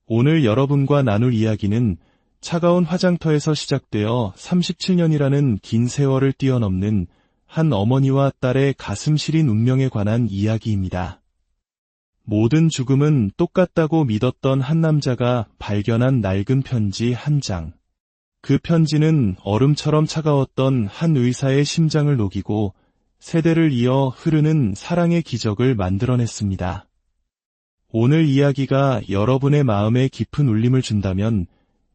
오늘 여러분과 나눌 이야기는 차가운 화장터에서 시작되어 37년이라는 긴 세월을 뛰어넘는 한 어머니와 딸의 가슴 시린 운명에 관한 이야기입니다. 모든 죽음은 똑같다고 믿었던 한 남자가 발견한 낡은 편지 한 장. 그 편지는 얼음처럼 차가웠던 한 의사의 심장을 녹이고 세대를 이어 흐르는 사랑의 기적을 만들어냈습니다. 오늘 이야기가 여러분의 마음에 깊은 울림을 준다면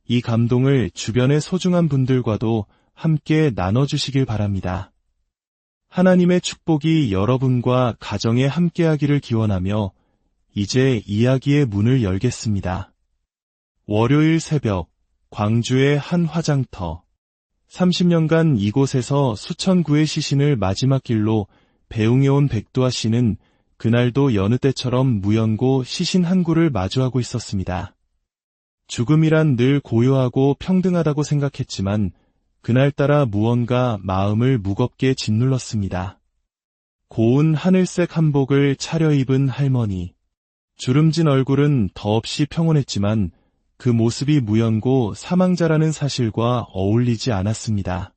이 감동을 주변의 소중한 분들과도 함께 나눠주시길 바랍니다. 하나님의 축복이 여러분과 가정에 함께하기를 기원하며 이제 이야기의 문을 열겠습니다. 월요일 새벽, 광주의 한 화장터. 30년간 이곳에서 수천 구의 시신을 마지막 길로 배웅해온 백두아 씨는 그날도 여느 때처럼 무연고 시신 한 구를 마주하고 있었습니다. 죽음이란 늘 고요하고 평등하다고 생각했지만 그날따라 무언가 마음을 무겁게 짓눌렀습니다. 고운 하늘색 한복을 차려입은 할머니. 주름진 얼굴은 더없이 평온했지만 그 모습이 무연고 사망자라는 사실과 어울리지 않았습니다.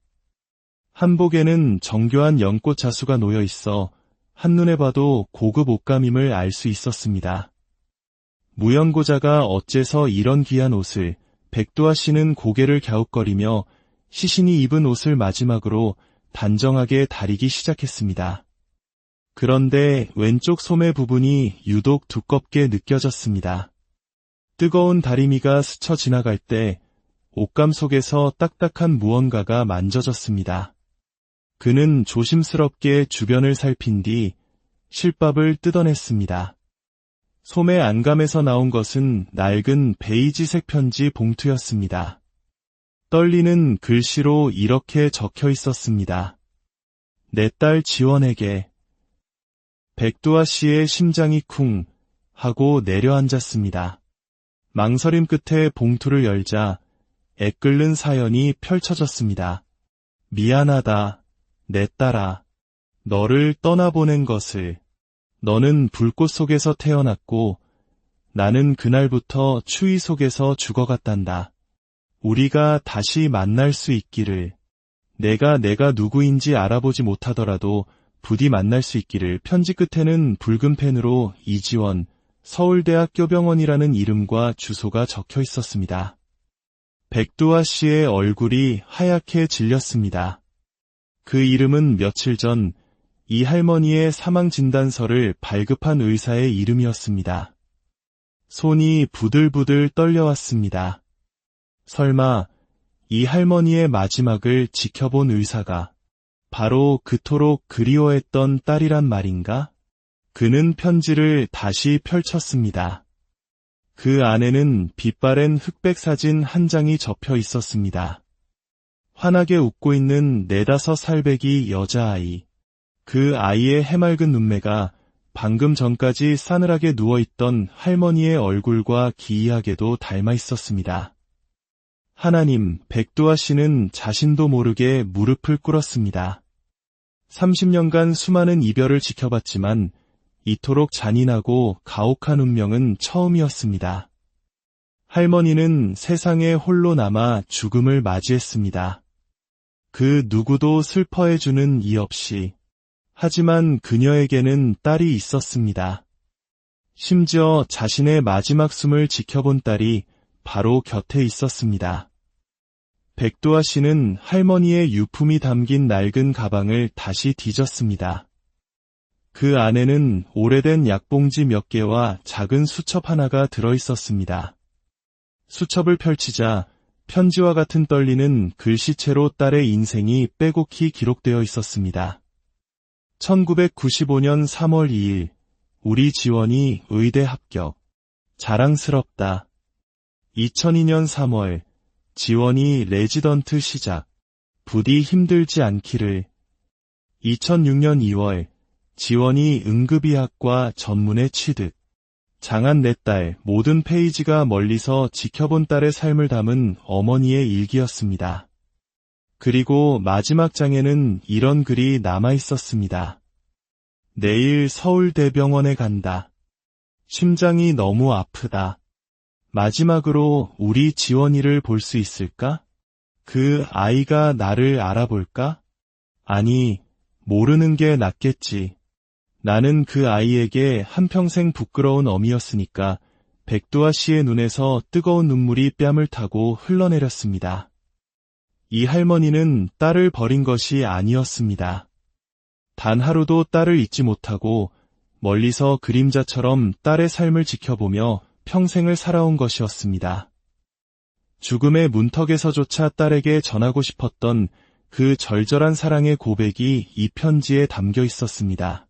한복에는 정교한 연꽃 자수가 놓여 있어 한눈에 봐도 고급 옷감임을 알 수 있었습니다. 무연고자가 어째서 이런 귀한 옷을, 백두아 씨는 고개를 갸웃거리며 시신이 입은 옷을 마지막으로 단정하게 다리기 시작했습니다. 그런데 왼쪽 소매 부분이 유독 두껍게 느껴졌습니다. 뜨거운 다리미가 스쳐 지나갈 때 옷감 속에서 딱딱한 무언가가 만져졌습니다. 그는 조심스럽게 주변을 살핀 뒤 실밥을 뜯어냈습니다. 소매 안감에서 나온 것은 낡은 베이지색 편지 봉투였습니다. 떨리는 글씨로 이렇게 적혀 있었습니다. 내 딸 지원에게. 백두아 씨의 심장이 쿵 하고 내려앉았습니다. 망설임 끝에 봉투를 열자 애끓는 사연이 펼쳐졌습니다. 미안하다, 내 딸아. 너를 떠나보낸 것을. 너는 불꽃 속에서 태어났고 나는 그날부터 추위 속에서 죽어갔단다. 우리가 다시 만날 수 있기를. 내가 누구인지 알아보지 못하더라도 부디 만날 수 있기를. 편지 끝에는 붉은 펜으로 이지원, 서울대학교병원이라는 이름과 주소가 적혀 있었습니다. 백두아 씨의 얼굴이 하얗게 질렸습니다. 그 이름은 며칠 전 이 할머니의 사망 진단서를 발급한 의사의 이름이었습니다. 손이 부들부들 떨려왔습니다. 설마 이 할머니의 마지막을 지켜본 의사가 바로 그토록 그리워했던 딸이란 말인가? 그는 편지를 다시 펼쳤습니다. 그 안에는 빛바랜 흑백 사진 한 장이 접혀 있었습니다. 환하게 웃고 있는 4~5살배기 여자아이. 그 아이의 해맑은 눈매가 방금 전까지 싸늘하게 누워있던 할머니의 얼굴과 기이하게도 닮아 있었습니다. 하나님, 백두아 씨는 자신도 모르게 무릎을 꿇었습니다. 30년간 수많은 이별을 지켜봤지만 이토록 잔인하고 가혹한 운명은 처음이었습니다. 할머니는 세상에 홀로 남아 죽음을 맞이했습니다. 그 누구도 슬퍼해주는 이 없이. 하지만 그녀에게는 딸이 있었습니다. 심지어 자신의 마지막 숨을 지켜본 딸이 바로 곁에 있었습니다. 백두아 씨는 할머니의 유품이 담긴 낡은 가방을 다시 뒤졌습니다. 그 안에는 오래된 약봉지 몇 개와 작은 수첩 하나가 들어있었습니다. 수첩을 펼치자 편지와 같은 떨리는 글씨체로 딸의 인생이 빼곡히 기록되어 있었습니다. 1995년 3월 2일, 우리 지원이 의대 합격. 자랑스럽다. 2002년 3월, 지원이 레지던트 시작. 부디 힘들지 않기를. 2006년 2월, 지원이 응급의학과 전문에 취득. 장한 내 딸, 모든 페이지가 멀리서 지켜본 딸의 삶을 담은 어머니의 일기였습니다. 그리고 마지막 장에는 이런 글이 남아 있었습니다. 내일 서울대병원에 간다. 심장이 너무 아프다. 마지막으로 우리 지원이를 볼 수 있을까? 그 아이가 나를 알아볼까? 아니, 모르는 게 낫겠지. 나는 그 아이에게 한평생 부끄러운 어미였으니까 백두아 씨의 눈에서 뜨거운 눈물이 뺨을 타고 흘러내렸습니다. 이 할머니는 딸을 버린 것이 아니었습니다. 단 하루도 딸을 잊지 못하고 멀리서 그림자처럼 딸의 삶을 지켜보며 평생을 살아온 것이었습니다. 죽음의 문턱에서조차 딸에게 전하고 싶었던 그 절절한 사랑의 고백이 이 편지에 담겨 있었습니다.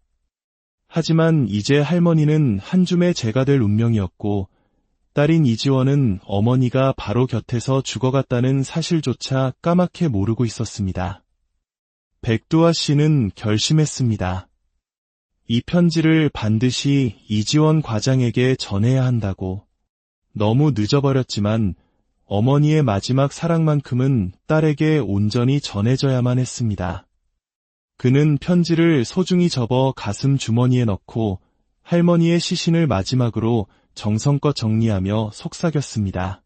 하지만 이제 할머니는 한 줌의 재가 될 운명이었고 딸인 이지원은 어머니가 바로 곁에서 죽어갔다는 사실조차 까맣게 모르고 있었습니다. 백두아 씨는 결심했습니다. 이 편지를 반드시 이지원 과장에게 전해야 한다고. 너무 늦어버렸지만 어머니의 마지막 사랑만큼은 딸에게 온전히 전해져야만 했습니다. 그는 편지를 소중히 접어 가슴 주머니에 넣고 할머니의 시신을 마지막으로 정성껏 정리하며 속삭였습니다.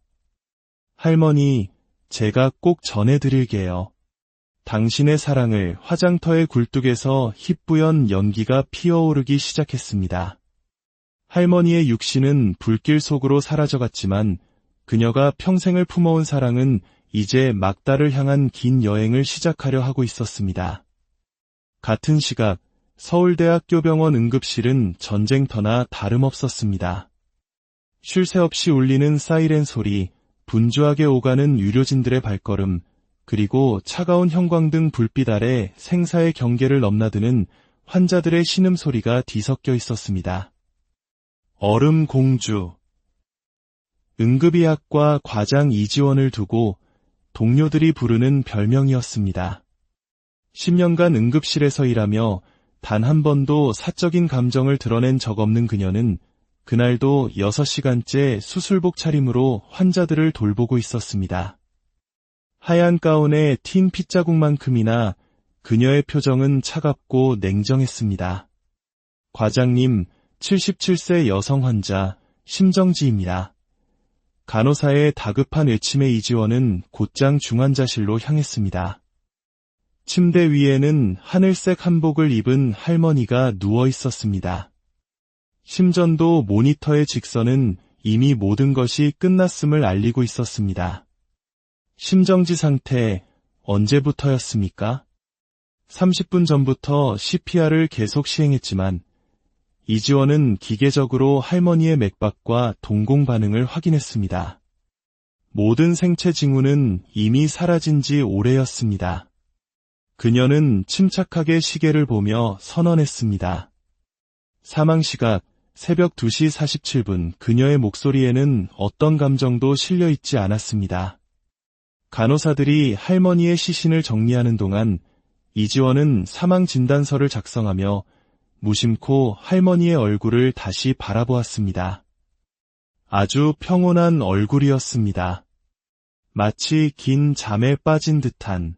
할머니, 제가 꼭 전해드릴게요. 당신의 사랑을. 화장터의 굴뚝에서 희뿌연 연기가 피어오르기 시작했습니다. 할머니의 육신은 불길 속으로 사라져갔지만 그녀가 평생을 품어온 사랑은 이제 막달을 향한 긴 여행을 시작하려 하고 있었습니다. 같은 시각 서울대학교 병원 응급실은 전쟁터나 다름없었습니다. 쉴 새 없이 울리는 사이렌 소리, 분주하게 오가는 의료진들의 발걸음, 그리고 차가운 형광등 불빛 아래 생사의 경계를 넘나드는 환자들의 신음소리가 뒤섞여 있었습니다. 얼음 공주. 응급의학과 과장 이지원을 두고 동료들이 부르는 별명이었습니다. 10년간 응급실에서 일하며 단 한 번도 사적인 감정을 드러낸 적 없는 그녀는 그날도 6시간째 수술복 차림으로 환자들을 돌보고 있었습니다. 하얀 가운에 틴 핏자국만큼이나 그녀의 표정은 차갑고 냉정했습니다. 과장님, 77세 여성 환자, 심정지입니다. 간호사의 다급한 외침에 이지원은 곧장 중환자실로 향했습니다. 침대 위에는 하늘색 한복을 입은 할머니가 누워 있었습니다. 심전도 모니터의 직선은 이미 모든 것이 끝났음을 알리고 있었습니다. 심정지 상태, 언제부터였습니까? 30분 전부터 CPR을 계속 시행했지만 이지원은 기계적으로 할머니의 맥박과 동공 반응을 확인했습니다. 모든 생체 징후는 이미 사라진 지 오래였습니다. 그녀는 침착하게 시계를 보며 선언했습니다. 사망시각 새벽 2시 47분. 그녀의 목소리에는 어떤 감정도 실려있지 않았습니다. 간호사들이 할머니의 시신을 정리하는 동안 이지원은 사망진단서를 작성하며 무심코 할머니의 얼굴을 다시 바라보았습니다. 아주 평온한 얼굴이었습니다. 마치 긴 잠에 빠진 듯한.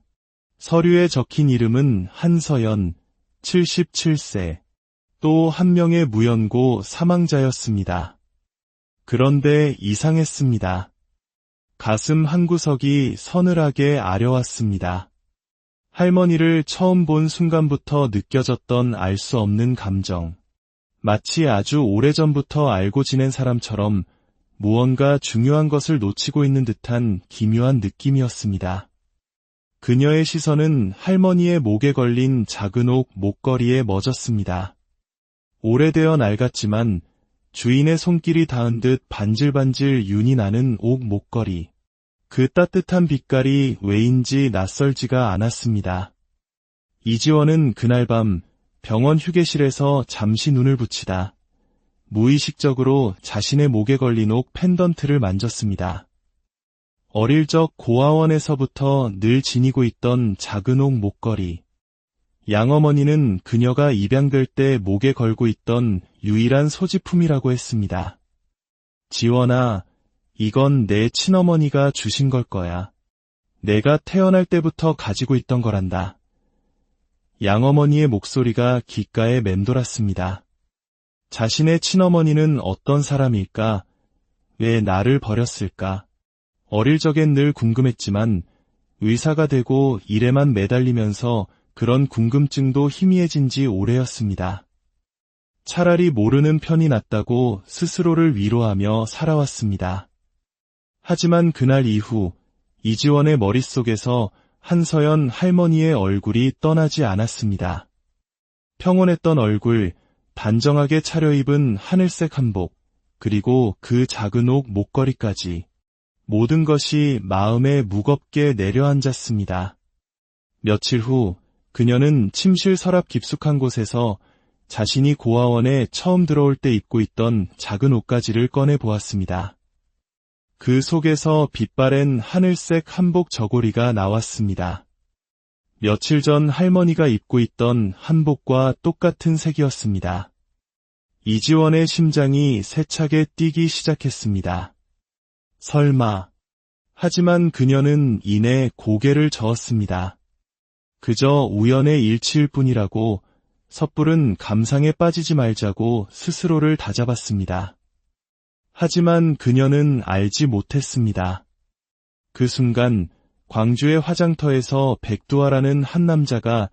서류에 적힌 이름은 한서연, 77세. 또 한 명의 무연고 사망자였습니다. 그런데 이상했습니다. 가슴 한구석이 서늘하게 아려왔습니다. 할머니를 처음 본 순간부터 느껴졌던 알 수 없는 감정. 마치 아주 오래전부터 알고 지낸 사람처럼 무언가 중요한 것을 놓치고 있는 듯한 기묘한 느낌이었습니다. 그녀의 시선은 할머니의 목에 걸린 작은 옥 목걸이에 멎었습니다. 오래되어 낡았지만 주인의 손길이 닿은 듯 반질반질 윤이 나는 옥 목걸이. 그 따뜻한 빛깔이 왜인지 낯설지가 않았습니다. 이지원은 그날 밤 병원 휴게실에서 잠시 눈을 붙이다 무의식적으로 자신의 목에 걸린 옥 펜던트를 만졌습니다. 어릴 적 고아원에서부터 늘 지니고 있던 작은 옥 목걸이. 양어머니는 그녀가 입양될 때 목에 걸고 있던 유일한 소지품이라고 했습니다. 지원아, 이건 내 친어머니가 주신 걸 거야. 내가 태어날 때부터 가지고 있던 거란다. 양어머니의 목소리가 귓가에 맴돌았습니다. 자신의 친어머니는 어떤 사람일까? 왜 나를 버렸을까? 어릴 적엔 늘 궁금했지만 의사가 되고 일에만 매달리면서 그런 궁금증도 희미해진 지 오래였습니다. 차라리 모르는 편이 낫다고 스스로를 위로하며 살아왔습니다. 하지만 그날 이후 이지원의 머릿속에서 한서연 할머니의 얼굴이 떠나지 않았습니다. 평온했던 얼굴, 단정하게 차려입은 하늘색 한복, 그리고 그 작은 옥 목걸이까지 모든 것이 마음에 무겁게 내려앉았습니다. 며칠 후 그녀는 침실 서랍 깊숙한 곳에서 자신이 고아원에 처음 들어올 때 입고 있던 작은 옷가지를 꺼내 보았습니다. 그 속에서 빛바랜 하늘색 한복 저고리가 나왔습니다. 며칠 전 할머니가 입고 있던 한복과 똑같은 색이었습니다. 이지원의 심장이 세차게 뛰기 시작했습니다. 설마. 하지만 그녀는 이내 고개를 저었습니다. 그저 우연의 일치일 뿐이라고 섣부른 감상에 빠지지 말자고 스스로를 다잡았습니다. 하지만 그녀는 알지 못했습니다. 그 순간 광주의 화장터에서 백두아라는 한 남자가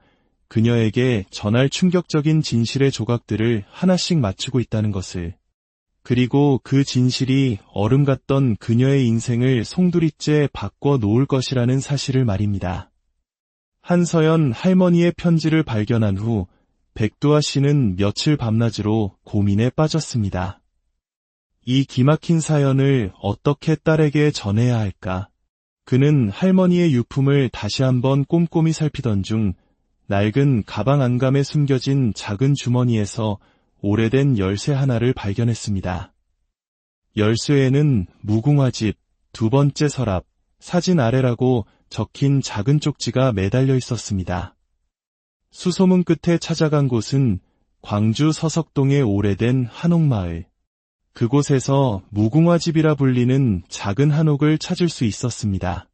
그녀에게 전할 충격적인 진실의 조각들을 하나씩 맞추고 있다는 것을, 그리고 그 진실이 얼음 같던 그녀의 인생을 송두리째 바꿔 놓을 것이라는 사실을 말입니다. 한서연 할머니의 편지를 발견한 후 백두아 씨는 며칠 밤낮으로 고민에 빠졌습니다. 이 기막힌 사연을 어떻게 딸에게 전해야 할까? 그는 할머니의 유품을 다시 한번 꼼꼼히 살피던 중 낡은 가방 안감에 숨겨진 작은 주머니에서 오래된 열쇠 하나를 발견했습니다. 열쇠에는 무궁화집, 두 번째 서랍, 사진 아래라고 적힌 작은 쪽지가 매달려 있었습니다. 수소문 끝에 찾아간 곳은 광주 서석동의 오래된 한옥마을. 그곳에서 무궁화집이라 불리는 작은 한옥을 찾을 수 있었습니다.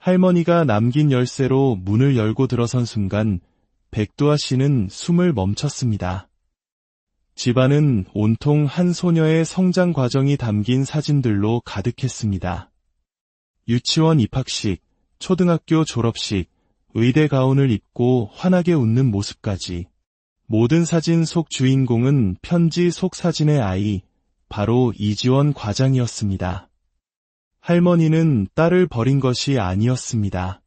할머니가 남긴 열쇠로 문을 열고 들어선 순간 백두아 씨는 숨을 멈췄습니다. 집안은 온통 한 소녀의 성장 과정이 담긴 사진들로 가득했습니다. 유치원 입학식, 초등학교 졸업식, 의대 가운을 입고 환하게 웃는 모습까지. 모든 사진 속 주인공은 편지 속 사진의 아이, 바로 이지원 과장이었습니다. 할머니는 딸을 버린 것이 아니었습니다.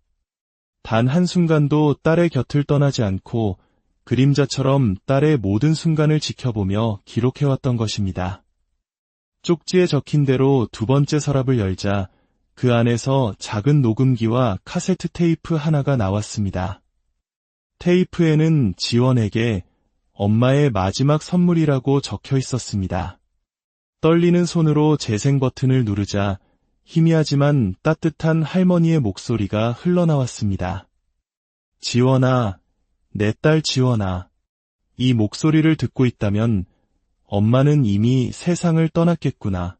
단 한순간도 딸의 곁을 떠나지 않고 그림자처럼 딸의 모든 순간을 지켜보며 기록해왔던 것입니다. 쪽지에 적힌 대로 두 번째 서랍을 열자 그 안에서 작은 녹음기와 카세트 테이프 하나가 나왔습니다. 테이프에는 지원에게 엄마의 마지막 선물이라고 적혀 있었습니다. 떨리는 손으로 재생 버튼을 누르자 희미하지만 따뜻한 할머니의 목소리가 흘러나왔습니다. 지원아, 내 딸 지원아. 이 목소리를 듣고 있다면 엄마는 이미 세상을 떠났겠구나.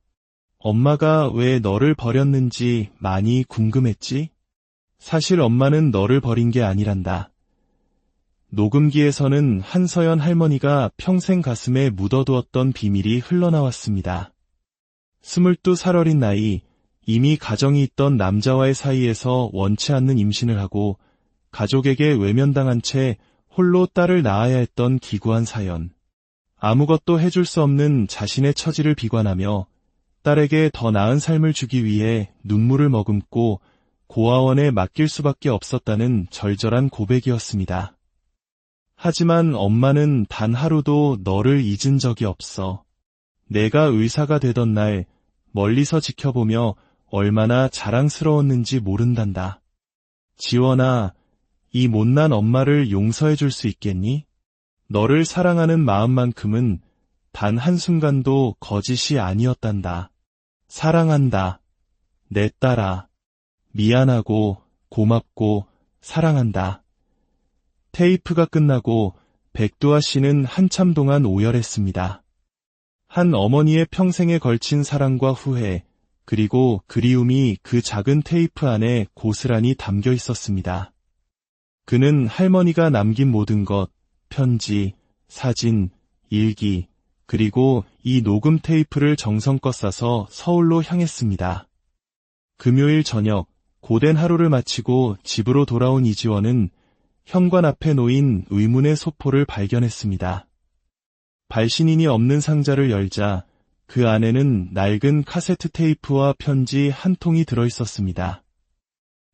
엄마가 왜 너를 버렸는지 많이 궁금했지? 사실 엄마는 너를 버린 게 아니란다. 녹음기에서는 한서연 할머니가 평생 가슴에 묻어두었던 비밀이 흘러나왔습니다. 22살 어린 나이, 이미 가정이 있던 남자와의 사이에서 원치 않는 임신을 하고 가족에게 외면당한 채 홀로 딸을 낳아야 했던 기구한 사연. 아무것도 해줄 수 없는 자신의 처지를 비관하며 딸에게 더 나은 삶을 주기 위해 눈물을 머금고 고아원에 맡길 수밖에 없었다는 절절한 고백이었습니다. 하지만 엄마는 단 하루도 너를 잊은 적이 없어. 내가 의사가 되던 날 멀리서 지켜보며 얼마나 자랑스러웠는지 모른단다. 지원아, 이 못난 엄마를 용서해 줄 수 있겠니? 너를 사랑하는 마음만큼은 단 한순간도 거짓이 아니었단다. 사랑한다. 내 딸아. 미안하고 고맙고 사랑한다. 테이프가 끝나고 백두아 씨는 한참 동안 오열했습니다. 한 어머니의 평생에 걸친 사랑과 후회, 그리고 그리움이 그 작은 테이프 안에 고스란히 담겨 있었습니다. 그는 할머니가 남긴 모든 것, 편지, 사진, 일기, 그리고 이 녹음 테이프를 정성껏 싸서 서울로 향했습니다. 금요일 저녁, 고된 하루를 마치고 집으로 돌아온 이지원은 현관 앞에 놓인 의문의 소포를 발견했습니다. 발신인이 없는 상자를 열자 그 안에는 낡은 카세트 테이프와 편지 한 통이 들어있었습니다.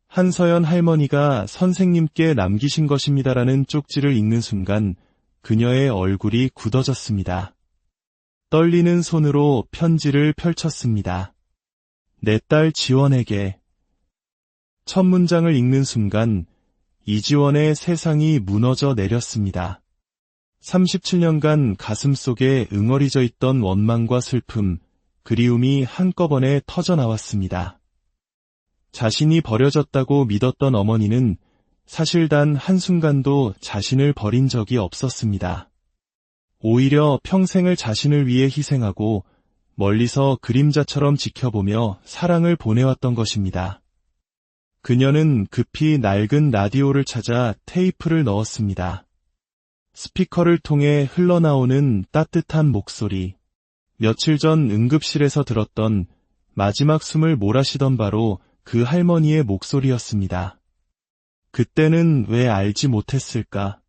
한서연 할머니가 선생님께 남기신 것입니다라는 쪽지를 읽는 순간 그녀의 얼굴이 굳어졌습니다. 떨리는 손으로 편지를 펼쳤습니다. 내 딸 지원에게. 첫 문장을 읽는 순간 이지원의 세상이 무너져 내렸습니다. 37년간 가슴속에 응어리져 있던 원망과 슬픔, 그리움이 한꺼번에 터져나왔습니다. 자신이 버려졌다고 믿었던 어머니는 사실 단 한순간도 자신을 버린 적이 없었습니다. 오히려 평생을 자신을 위해 희생하고 멀리서 그림자처럼 지켜보며 사랑을 보내왔던 것입니다. 그녀는 급히 낡은 라디오를 찾아 테이프를 넣었습니다. 스피커를 통해 흘러나오는 따뜻한 목소리. 며칠 전 응급실에서 들었던 마지막 숨을 몰아쉬던 바로 그 할머니의 목소리였습니다. 그때는 왜 알지 못했을까?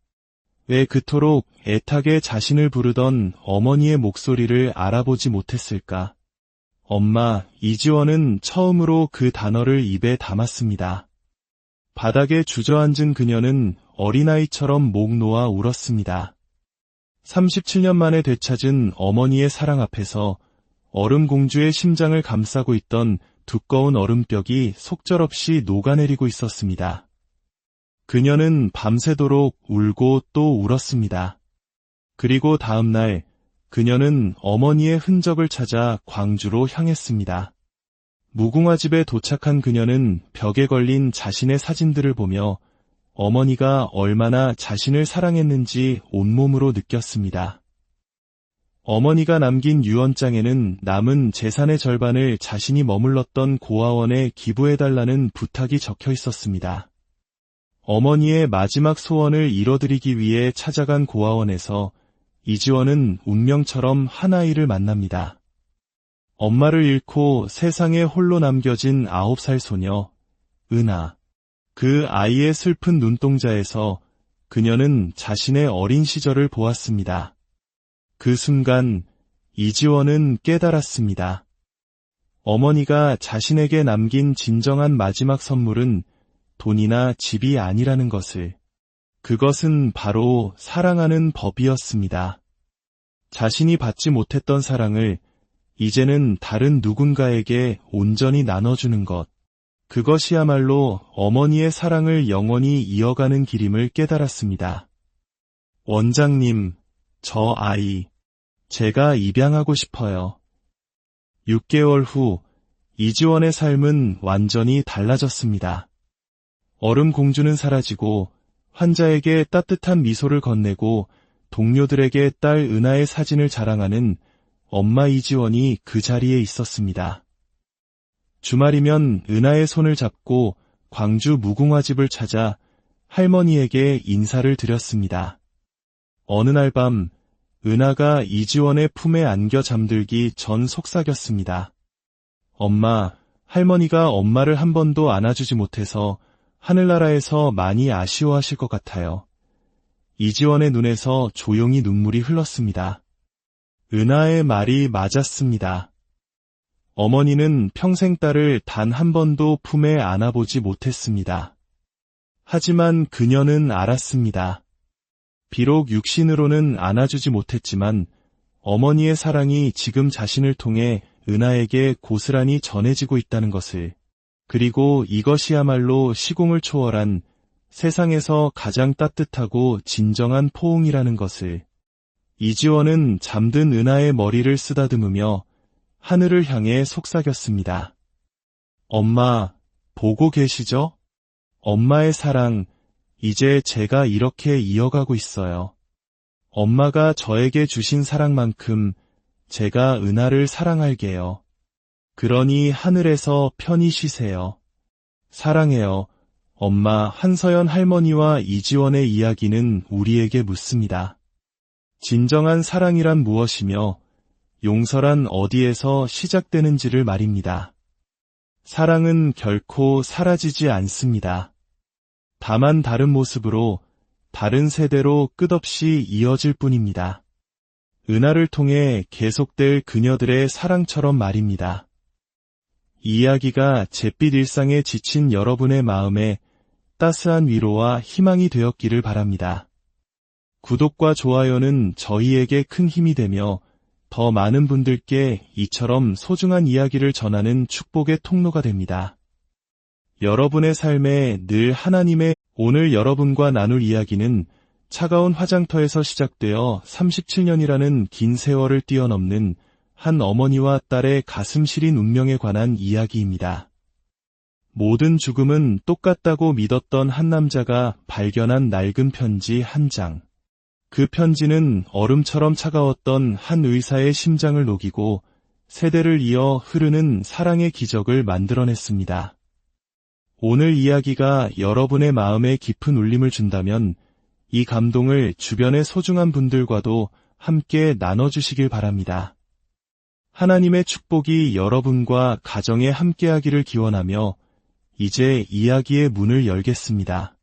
왜 그토록 애타게 자신을 부르던 어머니의 목소리를 알아보지 못했을까? 엄마, 이지원은 처음으로 그 단어를 입에 담았습니다. 바닥에 주저앉은 그녀는 어린아이처럼 목 놓아 울었습니다. 37년 만에 되찾은 어머니의 사랑 앞에서 얼음공주의 심장을 감싸고 있던 두꺼운 얼음벽이 속절없이 녹아내리고 있었습니다. 그녀는 밤새도록 울고 또 울었습니다. 그리고 다음 날 그녀는 어머니의 흔적을 찾아 광주로 향했습니다. 무궁화집에 도착한 그녀는 벽에 걸린 자신의 사진들을 보며 어머니가 얼마나 자신을 사랑했는지 온몸으로 느꼈습니다. 어머니가 남긴 유언장에는 남은 재산의 절반을 자신이 머물렀던 고아원에 기부해달라는 부탁이 적혀 있었습니다. 어머니의 마지막 소원을 이뤄드리기 위해 찾아간 고아원에서 이지원은 운명처럼 한 아이를 만납니다. 엄마를 잃고 세상에 홀로 남겨진 9살 소녀, 은하. 그 아이의 슬픈 눈동자에서 그녀는 자신의 어린 시절을 보았습니다. 그 순간 이지원은 깨달았습니다. 어머니가 자신에게 남긴 진정한 마지막 선물은 돈이나 집이 아니라는 것을. 그것은 바로 사랑하는 법이었습니다. 자신이 받지 못했던 사랑을 이제는 다른 누군가에게 온전히 나눠주는 것. 그것이야말로 어머니의 사랑을 영원히 이어가는 길임을 깨달았습니다. 원장님, 저 아이, 제가 입양하고 싶어요. 6개월 후 이지원의 삶은 완전히 달라졌습니다. 얼음 공주는 사라지고 환자에게 따뜻한 미소를 건네고 동료들에게 딸 은하의 사진을 자랑하는 엄마 이지원이 그 자리에 있었습니다. 주말이면 은하의 손을 잡고 광주 무궁화집을 찾아 할머니에게 인사를 드렸습니다. 어느 날 밤 은하가 이지원의 품에 안겨 잠들기 전 속삭였습니다. 엄마, 할머니가 엄마를 한 번도 안아주지 못해서 하늘나라에서 많이 아쉬워하실 것 같아요. 이지원의 눈에서 조용히 눈물이 흘렀습니다. 은하의 말이 맞았습니다. 어머니는 평생 딸을 단 한 번도 품에 안아보지 못했습니다. 하지만 그녀는 알았습니다. 비록 육신으로는 안아주지 못했지만 어머니의 사랑이 지금 자신을 통해 은하에게 고스란히 전해지고 있다는 것을, 그리고 이것이야말로 시공을 초월한 세상에서 가장 따뜻하고 진정한 포옹이라는 것을. 이지원은 잠든 은하의 머리를 쓰다듬으며 하늘을 향해 속삭였습니다. 엄마, 보고 계시죠? 엄마의 사랑, 이제 제가 이렇게 이어가고 있어요. 엄마가 저에게 주신 사랑만큼 제가 은하를 사랑할게요. 그러니 하늘에서 편히 쉬세요. 사랑해요. 엄마. 한서연 할머니와 이지원의 이야기는 우리에게 묻습니다. 진정한 사랑이란 무엇이며 용서란 어디에서 시작되는지를 말입니다. 사랑은 결코 사라지지 않습니다. 다만 다른 모습으로, 다른 세대로 끝없이 이어질 뿐입니다. 은하를 통해 계속될 그녀들의 사랑처럼 말입니다. 이 이야기가 잿빛 일상에 지친 여러분의 마음에 따스한 위로와 희망이 되었기를 바랍니다. 구독과 좋아요는 저희에게 큰 힘이 되며 더 많은 분들께 이처럼 소중한 이야기를 전하는 축복의 통로가 됩니다. 여러분의 삶에 늘 하나님의 오늘 여러분과 나눌 이야기는 차가운 화장터에서 시작되어 37년이라는 긴 세월을 뛰어넘는 한 어머니와 딸의 가슴 시린 운명에 관한 이야기입니다. 모든 죽음은 똑같다고 믿었던 한 남자가 발견한 낡은 편지 한 장. 그 편지는 얼음처럼 차가웠던 한 의사의 심장을 녹이고 세대를 이어 흐르는 사랑의 기적을 만들어냈습니다. 오늘 이야기가 여러분의 마음에 깊은 울림을 준다면 이 감동을 주변의 소중한 분들과도 함께 나눠주시길 바랍니다. 하나님의 축복이 여러분과 가정에 함께하기를 기원하며 이제 이야기의 문을 열겠습니다.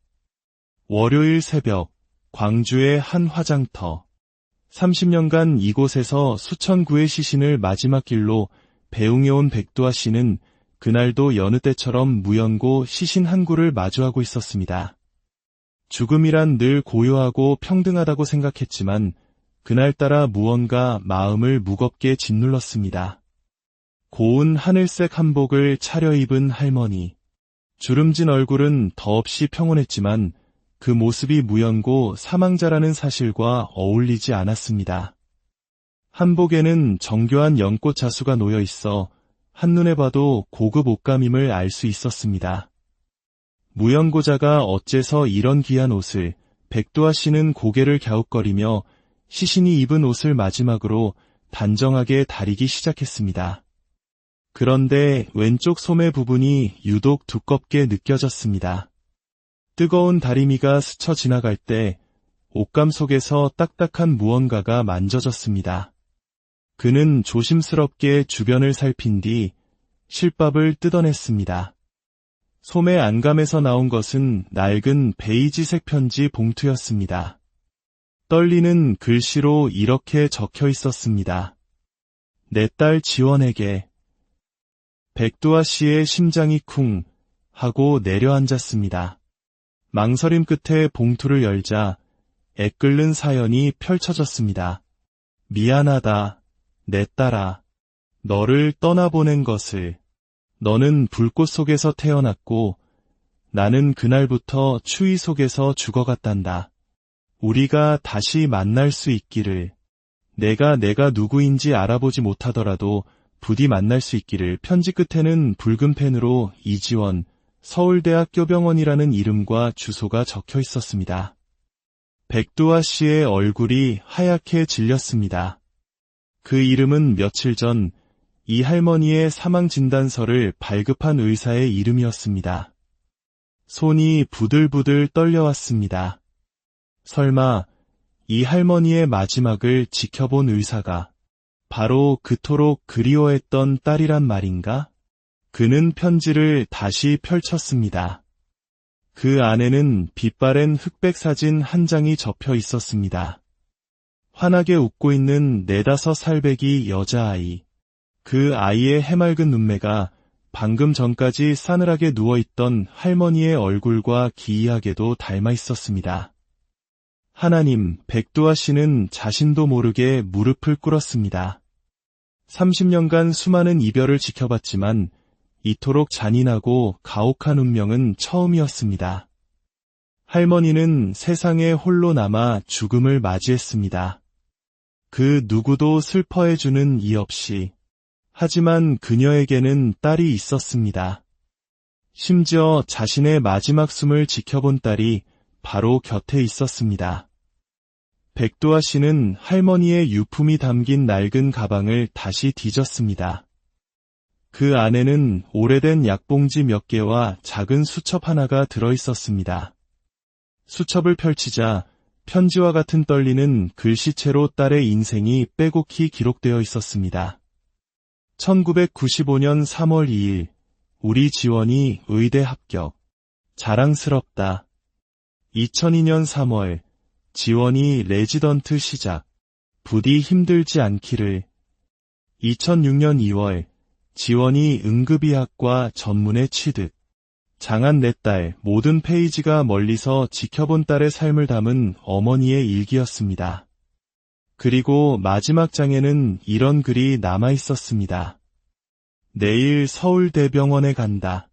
월요일 새벽, 광주의 한 화장터. 30년간 이곳에서 수천 구의 시신을 마지막 길로 배웅해온 백두아 씨는 그날도 여느 때처럼 무연고 시신 한 구를 마주하고 있었습니다. 죽음이란 늘 고요하고 평등하다고 생각했지만 그날따라 무언가 마음을 무겁게 짓눌렀습니다. 고운 하늘색 한복을 차려입은 할머니. 주름진 얼굴은 더없이 평온했지만 그 모습이 무연고 사망자라는 사실과 어울리지 않았습니다. 한복에는 정교한 연꽃 자수가 놓여 있어 한눈에 봐도 고급 옷감임을 알 수 있었습니다. 무연고자가 어째서 이런 귀한 옷을, 백두아 씨는 고개를 갸웃거리며 시신이 입은 옷을 마지막으로 단정하게 다리기 시작했습니다. 그런데 왼쪽 소매 부분이 유독 두껍게 느껴졌습니다. 뜨거운 다리미가 스쳐 지나갈 때 옷감 속에서 딱딱한 무언가가 만져졌습니다. 그는 조심스럽게 주변을 살핀 뒤 실밥을 뜯어냈습니다. 소매 안감에서 나온 것은 낡은 베이지색 편지 봉투였습니다. 떨리는 글씨로 이렇게 적혀 있었습니다. 내 딸 지원에게. 백두아 씨의 심장이 쿵 하고 내려앉았습니다. 망설임 끝에 봉투를 열자 애끓는 사연이 펼쳐졌습니다. 미안하다, 내 딸아. 너를 떠나보낸 것을. 너는 불꽃 속에서 태어났고 나는 그날부터 추위 속에서 죽어갔단다. 우리가 다시 만날 수 있기를. 내가 누구인지 알아보지 못하더라도 부디 만날 수 있기를. 편지 끝에는 붉은 펜으로 이지원, 서울대학교병원이라는 이름과 주소가 적혀 있었습니다. 백두아 씨의 얼굴이 하얗게 질렸습니다. 그 이름은 며칠 전 이 할머니의 사망 진단서를 발급한 의사의 이름이었습니다. 손이 부들부들 떨려왔습니다. 설마 이 할머니의 마지막을 지켜본 의사가 바로 그토록 그리워했던 딸이란 말인가? 그는 편지를 다시 펼쳤습니다. 그 안에는 빛바랜 흑백 사진 한 장이 접혀 있었습니다. 환하게 웃고 있는 4~5살배기 여자아이. 그 아이의 해맑은 눈매가 방금 전까지 싸늘하게 누워있던 할머니의 얼굴과 기이하게도 닮아 있었습니다. 하나님, 백두아 씨는 자신도 모르게 무릎을 꿇었습니다. 30년간 수많은 이별을 지켜봤지만 이토록 잔인하고 가혹한 운명은 처음이었습니다. 할머니는 세상에 홀로 남아 죽음을 맞이했습니다. 그 누구도 슬퍼해주는 이 없이. 하지만 그녀에게는 딸이 있었습니다. 심지어 자신의 마지막 숨을 지켜본 딸이 바로 곁에 있었습니다. 백두아 씨는 할머니의 유품이 담긴 낡은 가방을 다시 뒤졌습니다. 그 안에는 오래된 약봉지 몇 개와 작은 수첩 하나가 들어있었습니다. 수첩을 펼치자 편지와 같은 떨리는 글씨체로 딸의 인생이 빼곡히 기록되어 있었습니다. 1995년 3월 2일, 우리 지원이 의대 합격. 자랑스럽다. 2002년 3월, 지원이 레지던트 시작. 부디 힘들지 않기를. 2006년 2월, 지원이 응급의학과 전문에 취득. 장한 내 딸, 모든 페이지가 멀리서 지켜본 딸의 삶을 담은 어머니의 일기였습니다. 그리고 마지막 장에는 이런 글이 남아 있었습니다. 내일 서울대병원에 간다.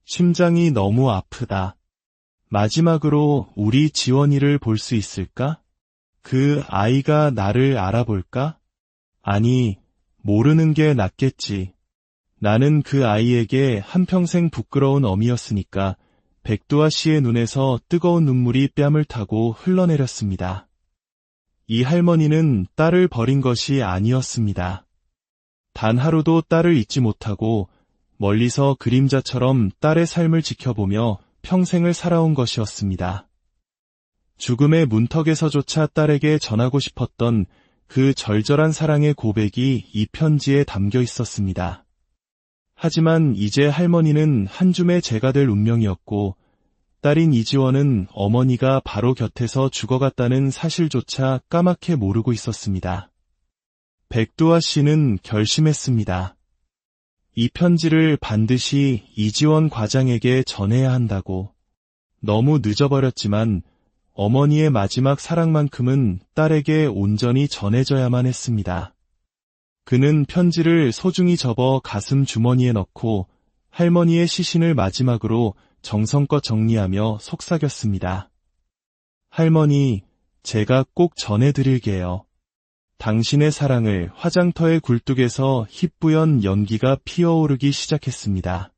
심장이 너무 아프다. 마지막으로 우리 지원이를 볼 수 있을까? 그 아이가 나를 알아볼까? 아니, 모르는 게 낫겠지. 나는 그 아이에게 한평생 부끄러운 어미였으니까 백두아 씨의 눈에서 뜨거운 눈물이 뺨을 타고 흘러내렸습니다. 이 할머니는 딸을 버린 것이 아니었습니다. 단 하루도 딸을 잊지 못하고 멀리서 그림자처럼 딸의 삶을 지켜보며 평생을 살아온 것이었습니다. 죽음의 문턱에서조차 딸에게 전하고 싶었던 그 절절한 사랑의 고백이 이 편지에 담겨 있었습니다. 하지만 이제 할머니는 한 줌의 재가 될 운명이었고 딸인 이지원은 어머니가 바로 곁에서 죽어갔다는 사실조차 까맣게 모르고 있었습니다. 백두아 씨는 결심했습니다. 이 편지를 반드시 이지원 과장에게 전해야 한다고. 너무 늦어버렸지만 어머니의 마지막 사랑만큼은 딸에게 온전히 전해져야만 했습니다. 그는 편지를 소중히 접어 가슴 주머니에 넣고 할머니의 시신을 마지막으로 정성껏 정리하며 속삭였습니다. 할머니, 제가 꼭 전해드릴게요. 당신의 사랑을. 화장터의 굴뚝에서 희뿌연 연기가 피어오르기 시작했습니다.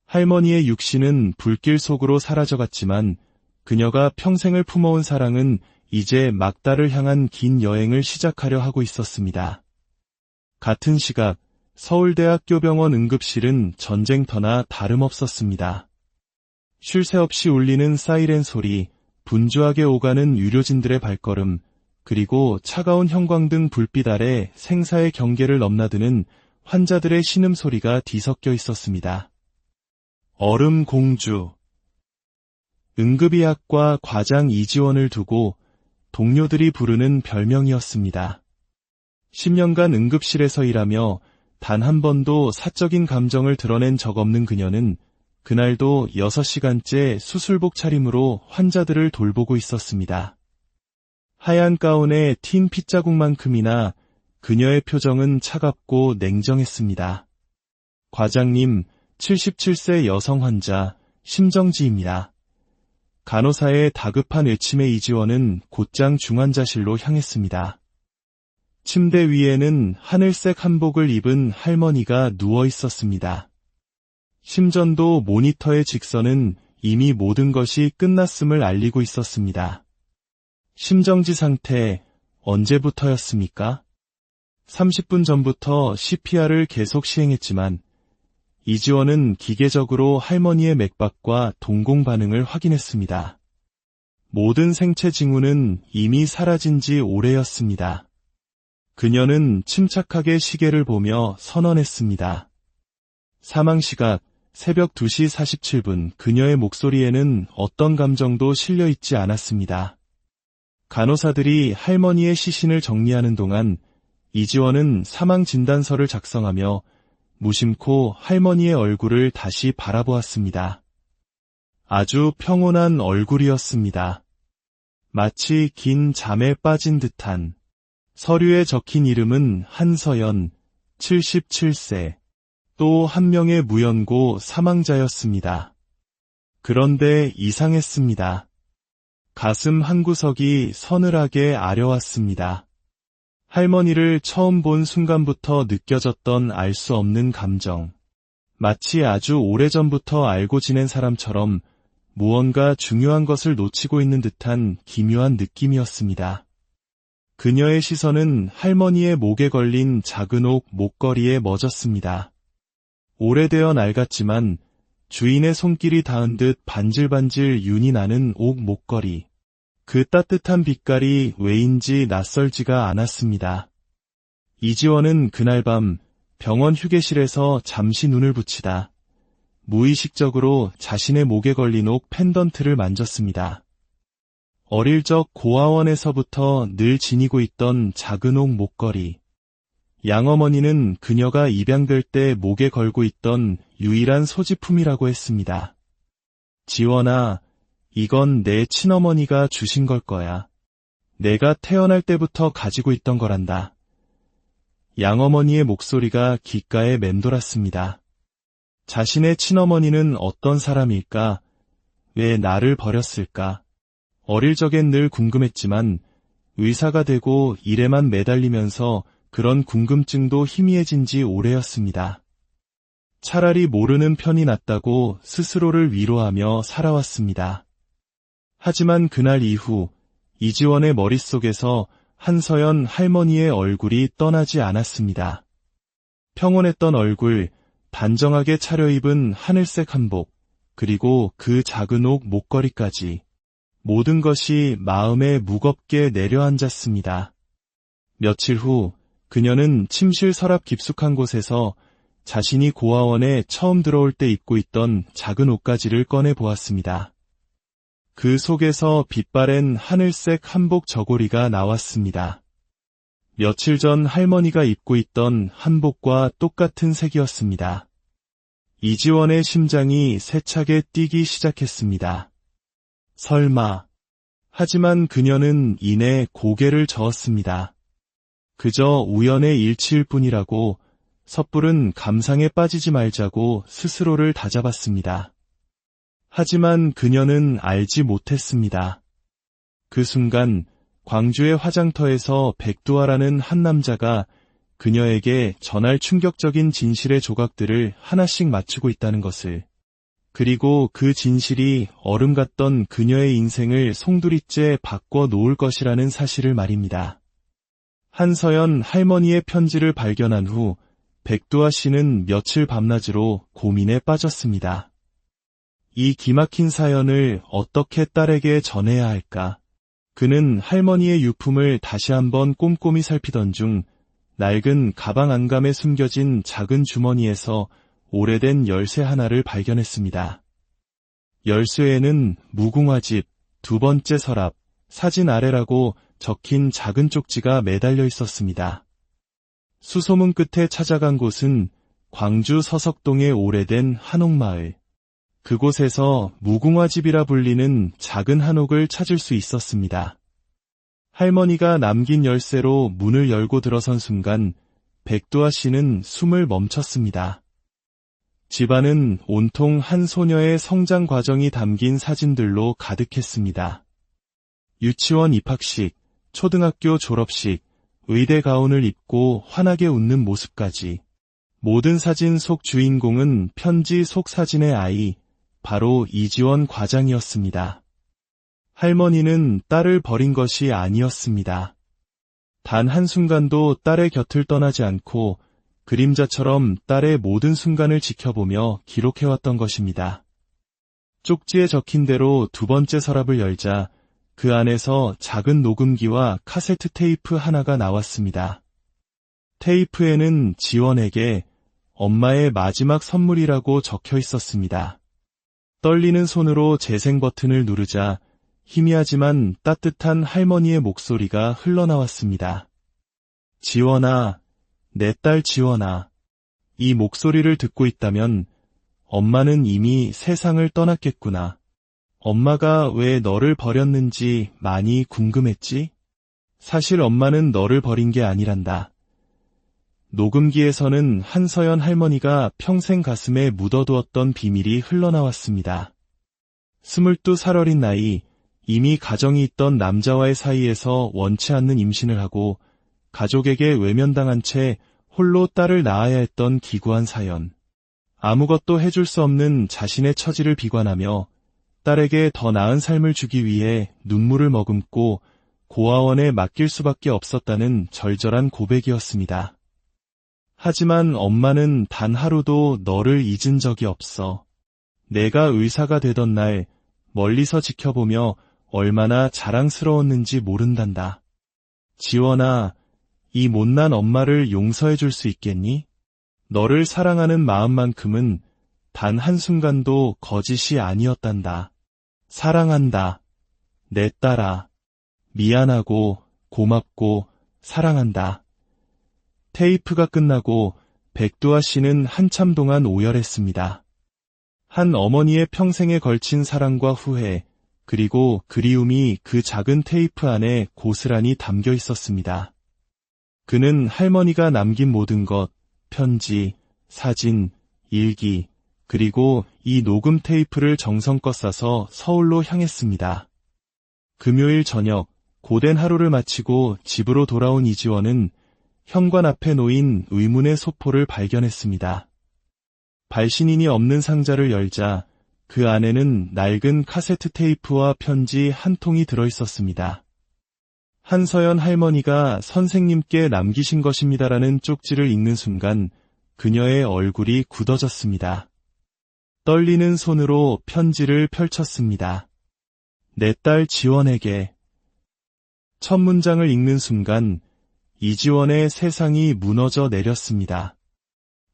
할머니의 육신은 불길 속으로 사라져갔지만 그녀가 평생을 품어온 사랑은 이제 막달을 향한 긴 여행을 시작하려 하고 있었습니다. 같은 시각 서울대학교 병원 응급실은 전쟁터나 다름없었습니다. 쉴 새 없이 울리는 사이렌 소리, 분주하게 오가는 의료진들의 발걸음, 그리고 차가운 형광등 불빛 아래 생사의 경계를 넘나드는 환자들의 신음소리가 뒤섞여 있었습니다. 얼음 공주. 응급의학과 과장 이지원을 두고 동료들이 부르는 별명이었습니다. 10년간 응급실에서 일하며 단 한 번도 사적인 감정을 드러낸 적 없는 그녀는 그날도 6시간째 수술복 차림으로 환자들을 돌보고 있었습니다. 하얀 가운에 틴 핏자국만큼이나 그녀의 표정은 차갑고 냉정했습니다. 과장님, 77세 여성 환자, 심정지입니다. 간호사의 다급한 외침에 이지원은 곧장 중환자실로 향했습니다. 침대 위에는 하늘색 한복을 입은 할머니가 누워 있었습니다. 심전도 모니터의 직선은 이미 모든 것이 끝났음을 알리고 있었습니다. 심정지 상태, 언제부터였습니까? 30분 전부터 CPR을 계속 시행했지만 이지원은 기계적으로 할머니의 맥박과 동공 반응을 확인했습니다. 모든 생체 징후는 이미 사라진 지 오래였습니다. 그녀는 침착하게 시계를 보며 선언했습니다. 사망시각 새벽 2시 47분. 그녀의 목소리에는 어떤 감정도 실려있지 않았습니다. 간호사들이 할머니의 시신을 정리하는 동안 이지원은 사망진단서를 작성하며 무심코 할머니의 얼굴을 다시 바라보았습니다. 아주 평온한 얼굴이었습니다. 마치 긴 잠에 빠진 듯한. 서류에 적힌 이름은 한서연, 77세. 또 한 명의 무연고 사망자였습니다. 그런데 이상했습니다. 가슴 한구석이 서늘하게 아려왔습니다. 할머니를 처음 본 순간부터 느껴졌던 알 수 없는 감정. 마치 아주 오래전부터 알고 지낸 사람처럼 무언가 중요한 것을 놓치고 있는 듯한 기묘한 느낌이었습니다. 그녀의 시선은 할머니의 목에 걸린 작은 옥 목걸이에 멎었습니다. 오래되어 낡았지만 주인의 손길이 닿은 듯 반질반질 윤이 나는 옥 목걸이. 그 따뜻한 빛깔이 왜인지 낯설지가 않았습니다. 이지원은 그날 밤 병원 휴게실에서 잠시 눈을 붙이다 무의식적으로 자신의 목에 걸린 옥 펜던트를 만졌습니다. 어릴 적 고아원에서부터 늘 지니고 있던 작은 옥 목걸이. 양어머니는 그녀가 입양될 때 목에 걸고 있던 유일한 소지품이라고 했습니다. 지원아, 이건 내 친어머니가 주신 걸 거야. 내가 태어날 때부터 가지고 있던 거란다. 양어머니의 목소리가 귓가에 맴돌았습니다. 자신의 친어머니는 어떤 사람일까? 왜 나를 버렸을까? 어릴 적엔 늘 궁금했지만 의사가 되고 일에만 매달리면서 그런 궁금증도 희미해진 지 오래였습니다. 차라리 모르는 편이 낫다고 스스로를 위로하며 살아왔습니다. 하지만 그날 이후 이지원의 머릿속에서 한서연 할머니의 얼굴이 떠나지 않았습니다. 평온했던 얼굴, 단정하게 차려입은 하늘색 한복, 그리고 그 작은 옥 목걸이까지 모든 것이 마음에 무겁게 내려앉았습니다. 며칠 후 그녀는 침실 서랍 깊숙한 곳에서 자신이 고아원에 처음 들어올 때 입고 있던 작은 옷가지를 꺼내 보았습니다. 그 속에서 빛바랜 하늘색 한복 저고리가 나왔습니다. 며칠 전 할머니가 입고 있던 한복과 똑같은 색이었습니다. 이지원의 심장이 세차게 뛰기 시작했습니다. 설마. 하지만 그녀는 이내 고개를 저었습니다. 그저 우연의 일치일 뿐이라고 섣부른 감상에 빠지지 말자고 스스로를 다잡았습니다. 하지만 그녀는 알지 못했습니다. 그 순간 광주의 화장터에서 백두아라는 한 남자가 그녀에게 전할 충격적인 진실의 조각들을 하나씩 맞추고 있다는 것을, 그리고 그 진실이 얼음 같던 그녀의 인생을 송두리째 바꿔 놓을 것이라는 사실을 말입니다. 한서연 할머니의 편지를 발견한 후 백두아 씨는 며칠 밤낮으로 고민에 빠졌습니다. 이 기막힌 사연을 어떻게 딸에게 전해야 할까? 그는 할머니의 유품을 다시 한번 꼼꼼히 살피던 중 낡은 가방 안감에 숨겨진 작은 주머니에서 오래된 열쇠 하나를 발견했습니다. 열쇠에는 무궁화집, 두 번째 서랍, 사진 아래라고 적힌 작은 쪽지가 매달려 있었습니다. 수소문 끝에 찾아간 곳은 광주 서석동의 오래된 한옥마을. 그곳에서 무궁화집이라 불리는 작은 한옥을 찾을 수 있었습니다. 할머니가 남긴 열쇠로 문을 열고 들어선 순간 백두아 씨는 숨을 멈췄습니다. 집안은 온통 한 소녀의 성장 과정이 담긴 사진들로 가득했습니다. 유치원 입학식, 초등학교 졸업식, 의대 가운을 입고 환하게 웃는 모습까지. 모든 사진 속 주인공은 편지 속 사진의 아이, 바로 이지원 과장이었습니다. 할머니는 딸을 버린 것이 아니었습니다. 단 한순간도 딸의 곁을 떠나지 않고 그림자처럼 딸의 모든 순간을 지켜보며 기록해왔던 것입니다. 쪽지에 적힌 대로 두 번째 서랍을 열자 그 안에서 작은 녹음기와 카세트 테이프 하나가 나왔습니다. 테이프에는 지원에게 엄마의 마지막 선물이라고 적혀 있었습니다. 떨리는 손으로 재생 버튼을 누르자 희미하지만 따뜻한 할머니의 목소리가 흘러나왔습니다. 지원아, 내 딸 지원아. 이 목소리를 듣고 있다면 엄마는 이미 세상을 떠났겠구나. 엄마가 왜 너를 버렸는지 많이 궁금했지? 사실 엄마는 너를 버린 게 아니란다. 녹음기에서는 한서연 할머니가 평생 가슴에 묻어두었던 비밀이 흘러나왔습니다. 22살 어린 나이, 이미 가정이 있던 남자와의 사이에서 원치 않는 임신을 하고 가족에게 외면당한 채 홀로 딸을 낳아야 했던 기구한 사연. 아무것도 해줄 수 없는 자신의 처지를 비관하며 딸에게 더 나은 삶을 주기 위해 눈물을 머금고 고아원에 맡길 수밖에 없었다는 절절한 고백이었습니다. 하지만 엄마는 단 하루도 너를 잊은 적이 없어. 내가 의사가 되던 날 멀리서 지켜보며 얼마나 자랑스러웠는지 모른단다. 지원아, 이 못난 엄마를 용서해 줄 수 있겠니? 너를 사랑하는 마음만큼은 단 한순간도 거짓이 아니었단다. 사랑한다. 내 딸아. 미안하고 고맙고 사랑한다. 테이프가 끝나고 백두아 씨는 한참 동안 오열했습니다. 한 어머니의 평생에 걸친 사랑과 후회, 그리고 그리움이 그 작은 테이프 안에 고스란히 담겨 있었습니다. 그는 할머니가 남긴 모든 것, 편지, 사진, 일기, 그리고 이 녹음 테이프를 정성껏 싸서 서울로 향했습니다. 금요일 저녁, 고된 하루를 마치고 집으로 돌아온 이지원은 현관 앞에 놓인 의문의 소포를 발견했습니다. 발신인이 없는 상자를 열자 그 안에는 낡은 카세트 테이프와 편지 한 통이 들어있었습니다. 한서연 할머니가 선생님께 남기신 것입니다라는 쪽지를 읽는 순간 그녀의 얼굴이 굳어졌습니다. 떨리는 손으로 편지를 펼쳤습니다. 내 딸 지원에게. 첫 문장을 읽는 순간 이지원의 세상이 무너져 내렸습니다.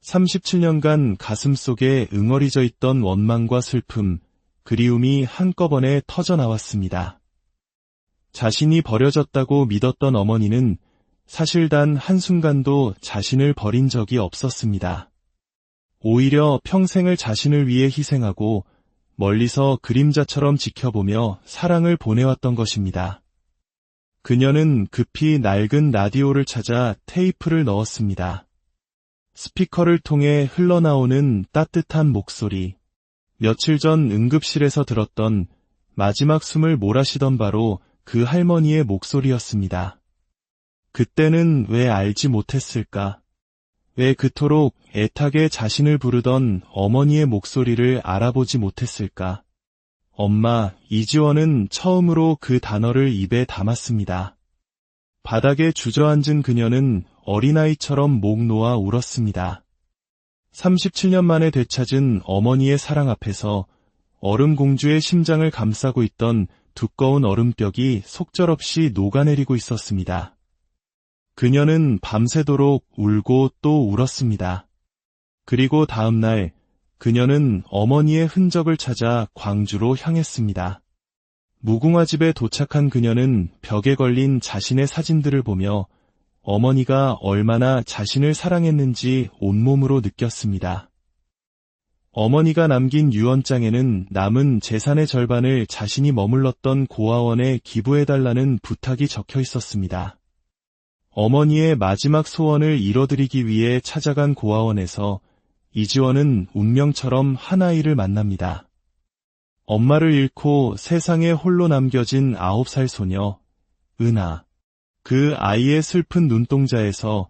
37년간 가슴속에 응어리져 있던 원망과 슬픔, 그리움이 한꺼번에 터져나왔습니다. 자신이 버려졌다고 믿었던 어머니는 사실 단 한순간도 자신을 버린 적이 없었습니다. 오히려 평생을 자신을 위해 희생하고 멀리서 그림자처럼 지켜보며 사랑을 보내왔던 것입니다. 그녀는 급히 낡은 라디오를 찾아 테이프를 넣었습니다. 스피커를 통해 흘러나오는 따뜻한 목소리. 며칠 전 응급실에서 들었던 마지막 숨을 몰아쉬던 바로 그 할머니의 목소리였습니다. 그때는 왜 알지 못했을까? 왜 그토록 애타게 자신을 부르던 어머니의 목소리를 알아보지 못했을까? 엄마, 이지원은 처음으로 그 단어를 입에 담았습니다. 바닥에 주저앉은 그녀는 어린아이처럼 목 놓아 울었습니다. 37년 만에 되찾은 어머니의 사랑 앞에서 얼음공주의 심장을 감싸고 있던 두꺼운 얼음벽이 속절없이 녹아내리고 있었습니다. 그녀는 밤새도록 울고 또 울었습니다. 그리고 다음 날 그녀는 어머니의 흔적을 찾아 광주로 향했습니다. 무궁화집에 도착한 그녀는 벽에 걸린 자신의 사진들을 보며 어머니가 얼마나 자신을 사랑했는지 온몸으로 느꼈습니다. 어머니가 남긴 유언장에는 남은 재산의 절반을 자신이 머물렀던 고아원에 기부해달라는 부탁이 적혀 있었습니다. 어머니의 마지막 소원을 이뤄드리기 위해 찾아간 고아원에서 이지원은 운명처럼 한 아이를 만납니다. 엄마를 잃고 세상에 홀로 남겨진 9살 소녀, 은하. 그 아이의 슬픈 눈동자에서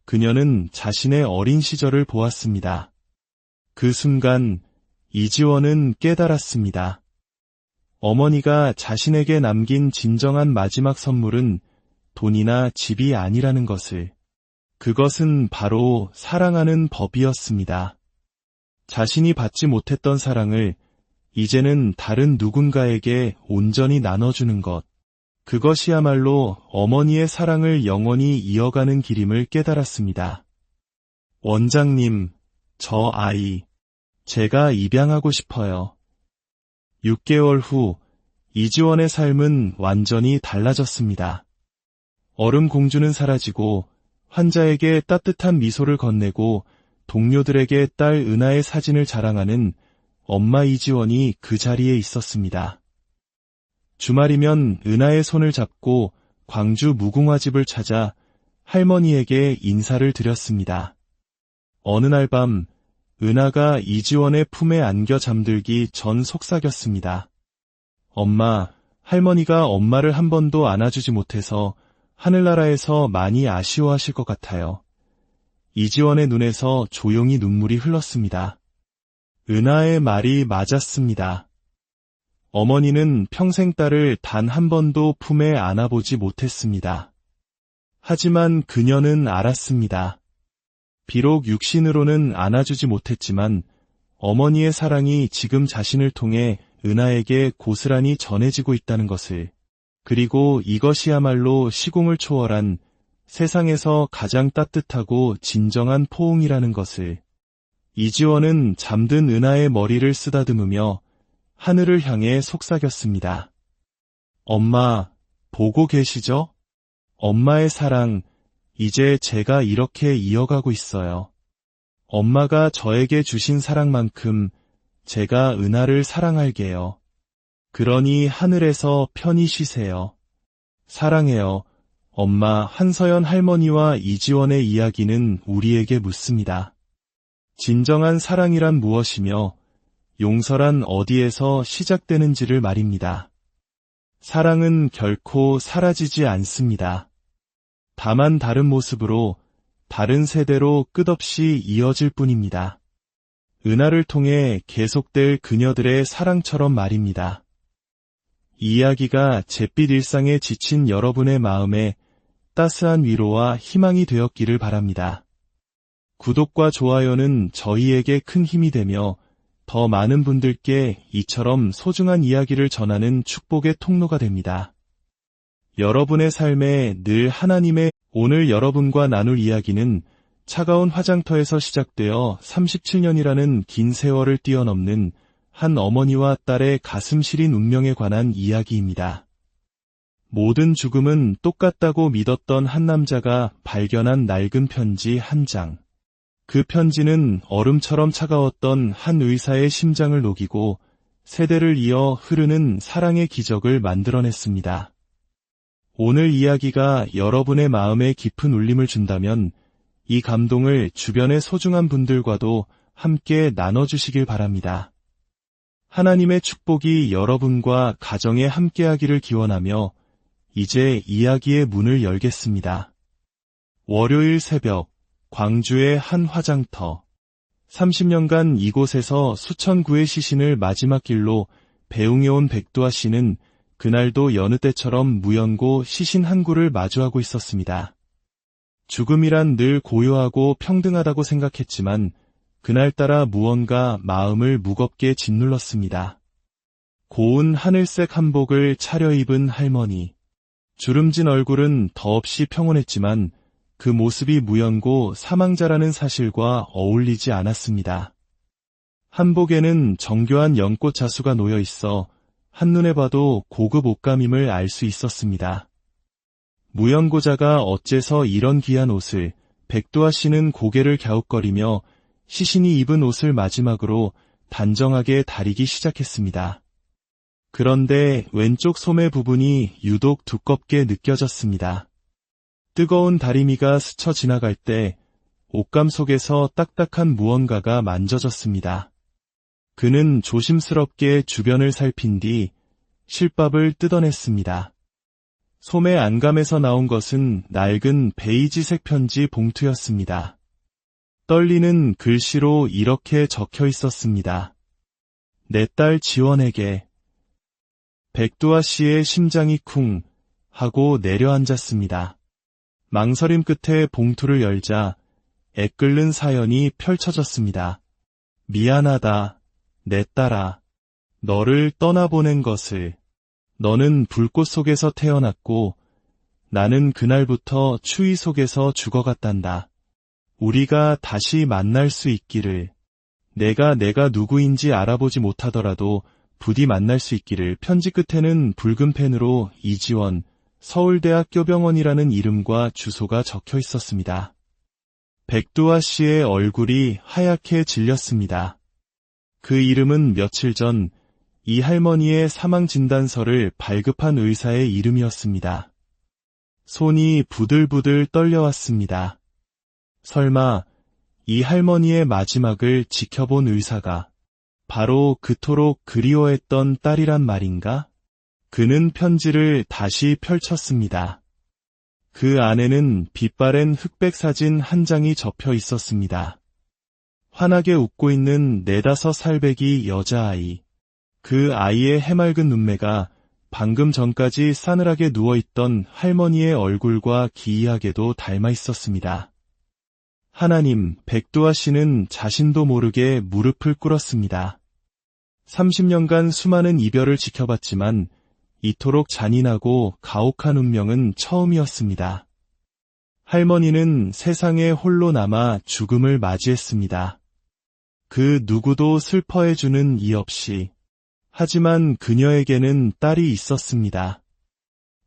그녀는 자신의 어린 시절을 보았습니다. 그 순간 이지원은 깨달았습니다. 어머니가 자신에게 남긴 진정한 마지막 선물은 돈이나 집이 아니라는 것을. 그것은 바로 사랑하는 법이었습니다. 자신이 받지 못했던 사랑을 이제는 다른 누군가에게 온전히 나눠주는 것. 그것이야말로 어머니의 사랑을 영원히 이어가는 길임을 깨달았습니다. 원장님, 저 아이, 제가 입양하고 싶어요. 6개월 후 이지원의 삶은 완전히 달라졌습니다. 얼음 공주는 사라지고 환자에게 따뜻한 미소를 건네고 동료들에게 딸 은하의 사진을 자랑하는 엄마 이지원이 그 자리에 있었습니다. 주말이면 은하의 손을 잡고 광주 무궁화집을 찾아 할머니에게 인사를 드렸습니다. 어느 날 밤 은하가 이지원의 품에 안겨 잠들기 전 속삭였습니다. 엄마, 할머니가 엄마를 한 번도 안아주지 못해서 하늘나라에서 많이 아쉬워하실 것 같아요. 이지원의 눈에서 조용히 눈물이 흘렀습니다. 은하의 말이 맞았습니다. 어머니는 평생 딸을 단 한 번도 품에 안아보지 못했습니다. 하지만 그녀는 알았습니다. 비록 육신으로는 안아주지 못했지만 어머니의 사랑이 지금 자신을 통해 은하에게 고스란히 전해지고 있다는 것을, 그리고 이것이야말로 시공을 초월한 세상에서 가장 따뜻하고 진정한 포옹이라는 것을. 이지원은 잠든 은하의 머리를 쓰다듬으며 하늘을 향해 속삭였습니다. 엄마, 보고 계시죠? 엄마의 사랑, 이제 제가 이렇게 이어가고 있어요. 엄마가 저에게 주신 사랑만큼 제가 은하를 사랑할게요. 그러니 하늘에서 편히 쉬세요. 사랑해요. 엄마. 한서연 할머니와 이지원의 이야기는 우리에게 묻습니다. 진정한 사랑이란 무엇이며 용서란 어디에서 시작되는지를 말입니다. 사랑은 결코 사라지지 않습니다. 다만 다른 모습으로, 다른 세대로 끝없이 이어질 뿐입니다. 은하를 통해 계속될 그녀들의 사랑처럼 말입니다. 이 이야기가 잿빛 일상에 지친 여러분의 마음에 따스한 위로와 희망이 되었기를 바랍니다. 구독과 좋아요는 저희에게 큰 힘이 되며 더 많은 분들께 이처럼 소중한 이야기를 전하는 축복의 통로가 됩니다. 여러분의 삶에 늘 하나님의. 오늘 여러분과 나눌 이야기는 차가운 화장터에서 시작되어 37년이라는 긴 세월을 뛰어넘는 한 어머니와 딸의 가슴 시린 운명에 관한 이야기입니다. 모든 죽음은 똑같다고 믿었던 한 남자가 발견한 낡은 편지 한 장. 그 편지는 얼음처럼 차가웠던 한 의사의 심장을 녹이고 세대를 이어 흐르는 사랑의 기적을 만들어냈습니다. 오늘 이야기가 여러분의 마음에 깊은 울림을 준다면 이 감동을 주변의 소중한 분들과도 함께 나눠주시길 바랍니다. 하나님의 축복이 여러분과 가정에 함께하기를 기원하며 이제 이야기의 문을 열겠습니다. 월요일 새벽, 광주의 한 화장터. 30년간 이곳에서 수천 구의 시신을 마지막 길로 배웅해온 백두아 씨는 그날도 여느 때처럼 무연고 시신 한 구를 마주하고 있었습니다. 죽음이란 늘 고요하고 평등하다고 생각했지만 그날따라 무언가 마음을 무겁게 짓눌렀습니다. 고운 하늘색 한복을 차려입은 할머니. 주름진 얼굴은 더없이 평온했지만 그 모습이 무연고 사망자라는 사실과 어울리지 않았습니다. 한복에는 정교한 연꽃 자수가 놓여 있어 한눈에 봐도 고급 옷감임을 알 수 있었습니다. 무연고자가 어째서 이런 귀한 옷을. 백두아 씨는 고개를 갸웃거리며 시신이 입은 옷을 마지막으로 단정하게 다리기 시작했습니다. 그런데 왼쪽 소매 부분이 유독 두껍게 느껴졌습니다. 뜨거운 다리미가 스쳐 지나갈 때 옷감 속에서 딱딱한 무언가가 만져졌습니다. 그는 조심스럽게 주변을 살핀 뒤 실밥을 뜯어냈습니다. 소매 안감에서 나온 것은 낡은 베이지색 편지 봉투였습니다. 떨리는 글씨로 이렇게 적혀 있었습니다. 내 딸 지원에게. 백두아 씨의 심장이 쿵 하고 내려앉았습니다. 망설임 끝에 봉투를 열자 애끓는 사연이 펼쳐졌습니다. 미안하다. 내 딸아. 너를 떠나보낸 것을. 너는 불꽃 속에서 태어났고 나는 그날부터 추위 속에서 죽어갔단다. 우리가 다시 만날 수 있기를. 내가 누구인지 알아보지 못하더라도 부디 만날 수 있기를. 편지 끝에는 붉은 펜으로 이지원, 서울대학교병원이라는 이름과 주소가 적혀 있었습니다. 백두아 씨의 얼굴이 하얗게 질렸습니다. 그 이름은 며칠 전 이 할머니의 사망 진단서를 발급한 의사의 이름이었습니다. 손이 부들부들 떨려왔습니다. 설마 이 할머니의 마지막을 지켜본 의사가 바로 그토록 그리워했던 딸이란 말인가? 그는 편지를 다시 펼쳤습니다. 그 안에는 빛바랜 흑백 사진 한 장이 접혀 있었습니다. 환하게 웃고 있는 4~5살배기 여자아이. 그 아이의 해맑은 눈매가 방금 전까지 싸늘하게 누워있던 할머니의 얼굴과 기이하게도 닮아 있었습니다. 하나님, 백두아 씨는 자신도 모르게 무릎을 꿇었습니다. 30년간 수많은 이별을 지켜봤지만 이토록 잔인하고 가혹한 운명은 처음이었습니다. 할머니는 세상에 홀로 남아 죽음을 맞이했습니다. 그 누구도 슬퍼해주는 이 없이. 하지만 그녀에게는 딸이 있었습니다.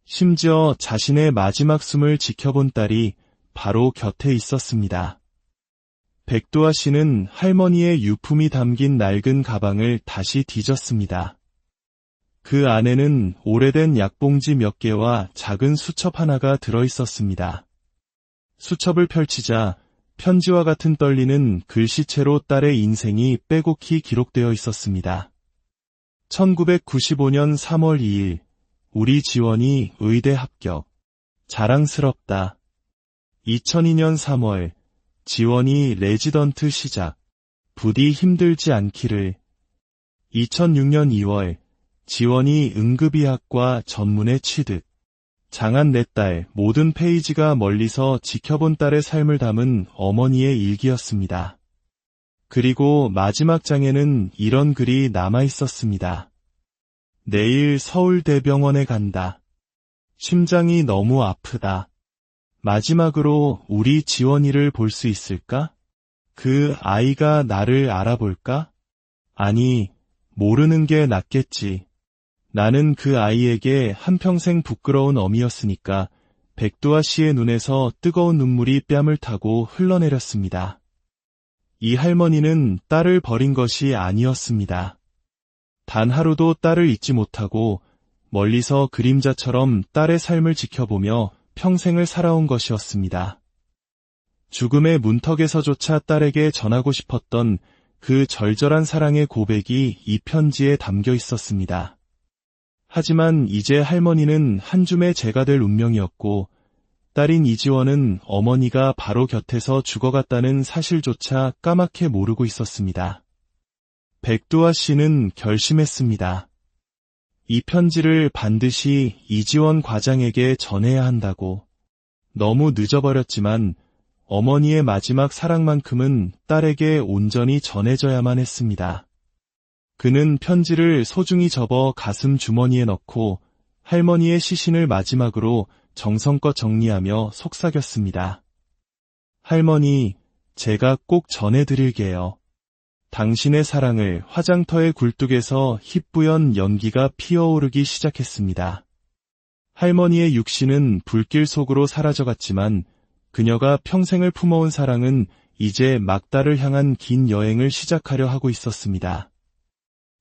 심지어 자신의 마지막 숨을 지켜본 딸이 바로 곁에 있었습니다. 백두아 씨는 할머니의 유품이 담긴 낡은 가방을 다시 뒤졌습니다. 그 안에는 오래된 약봉지 몇 개와 작은 수첩 하나가 들어있었습니다. 수첩을 펼치자 편지와 같은 떨리는 글씨체로 딸의 인생이 빼곡히 기록되어 있었습니다. 1995년 3월 2일, 우리 지원이 의대 합격. 자랑스럽다. 2002년 3월, 지원이 레지던트 시작. 부디 힘들지 않기를. 2006년 2월, 지원이 응급의학과 전문에 취득. 장한 내 딸, 모든 페이지가 멀리서 지켜본 딸의 삶을 담은 어머니의 일기였습니다. 그리고 마지막 장에는 이런 글이 남아 있었습니다. 내일 서울대병원에 간다. 심장이 너무 아프다. 마지막으로 우리 지원이를 볼 수 있을까? 그 아이가 나를 알아볼까? 아니, 모르는 게 낫겠지. 나는 그 아이에게 한평생 부끄러운 어미였으니까 백두아 씨의 눈에서 뜨거운 눈물이 뺨을 타고 흘러내렸습니다. 이 할머니는 딸을 버린 것이 아니었습니다. 단 하루도 딸을 잊지 못하고 멀리서 그림자처럼 딸의 삶을 지켜보며 평생을 살아온 것이었습니다. 죽음의 문턱에서조차 딸에게 전하고 싶었던 그 절절한 사랑의 고백이 이 편지에 담겨 있었습니다. 하지만 이제 할머니는 한 줌의 재가 될 운명이었고 딸인 이지원은 어머니가 바로 곁에서 죽어갔다는 사실조차 까맣게 모르고 있었습니다. 백두아 씨는 결심했습니다. 이 편지를 반드시 이지원 과장에게 전해야 한다고. 너무 늦어버렸지만 어머니의 마지막 사랑만큼은 딸에게 온전히 전해져야만 했습니다. 그는 편지를 소중히 접어 가슴 주머니에 넣고 할머니의 시신을 마지막으로 정성껏 정리하며 속삭였습니다. 할머니, 제가 꼭 전해드릴게요. 당신의 사랑을. 화장터의 굴뚝에서 희뿌연 연기가 피어오르기 시작했습니다. 할머니의 육신은 불길 속으로 사라져갔지만 그녀가 평생을 품어온 사랑은 이제 막달을 향한 긴 여행을 시작하려 하고 있었습니다.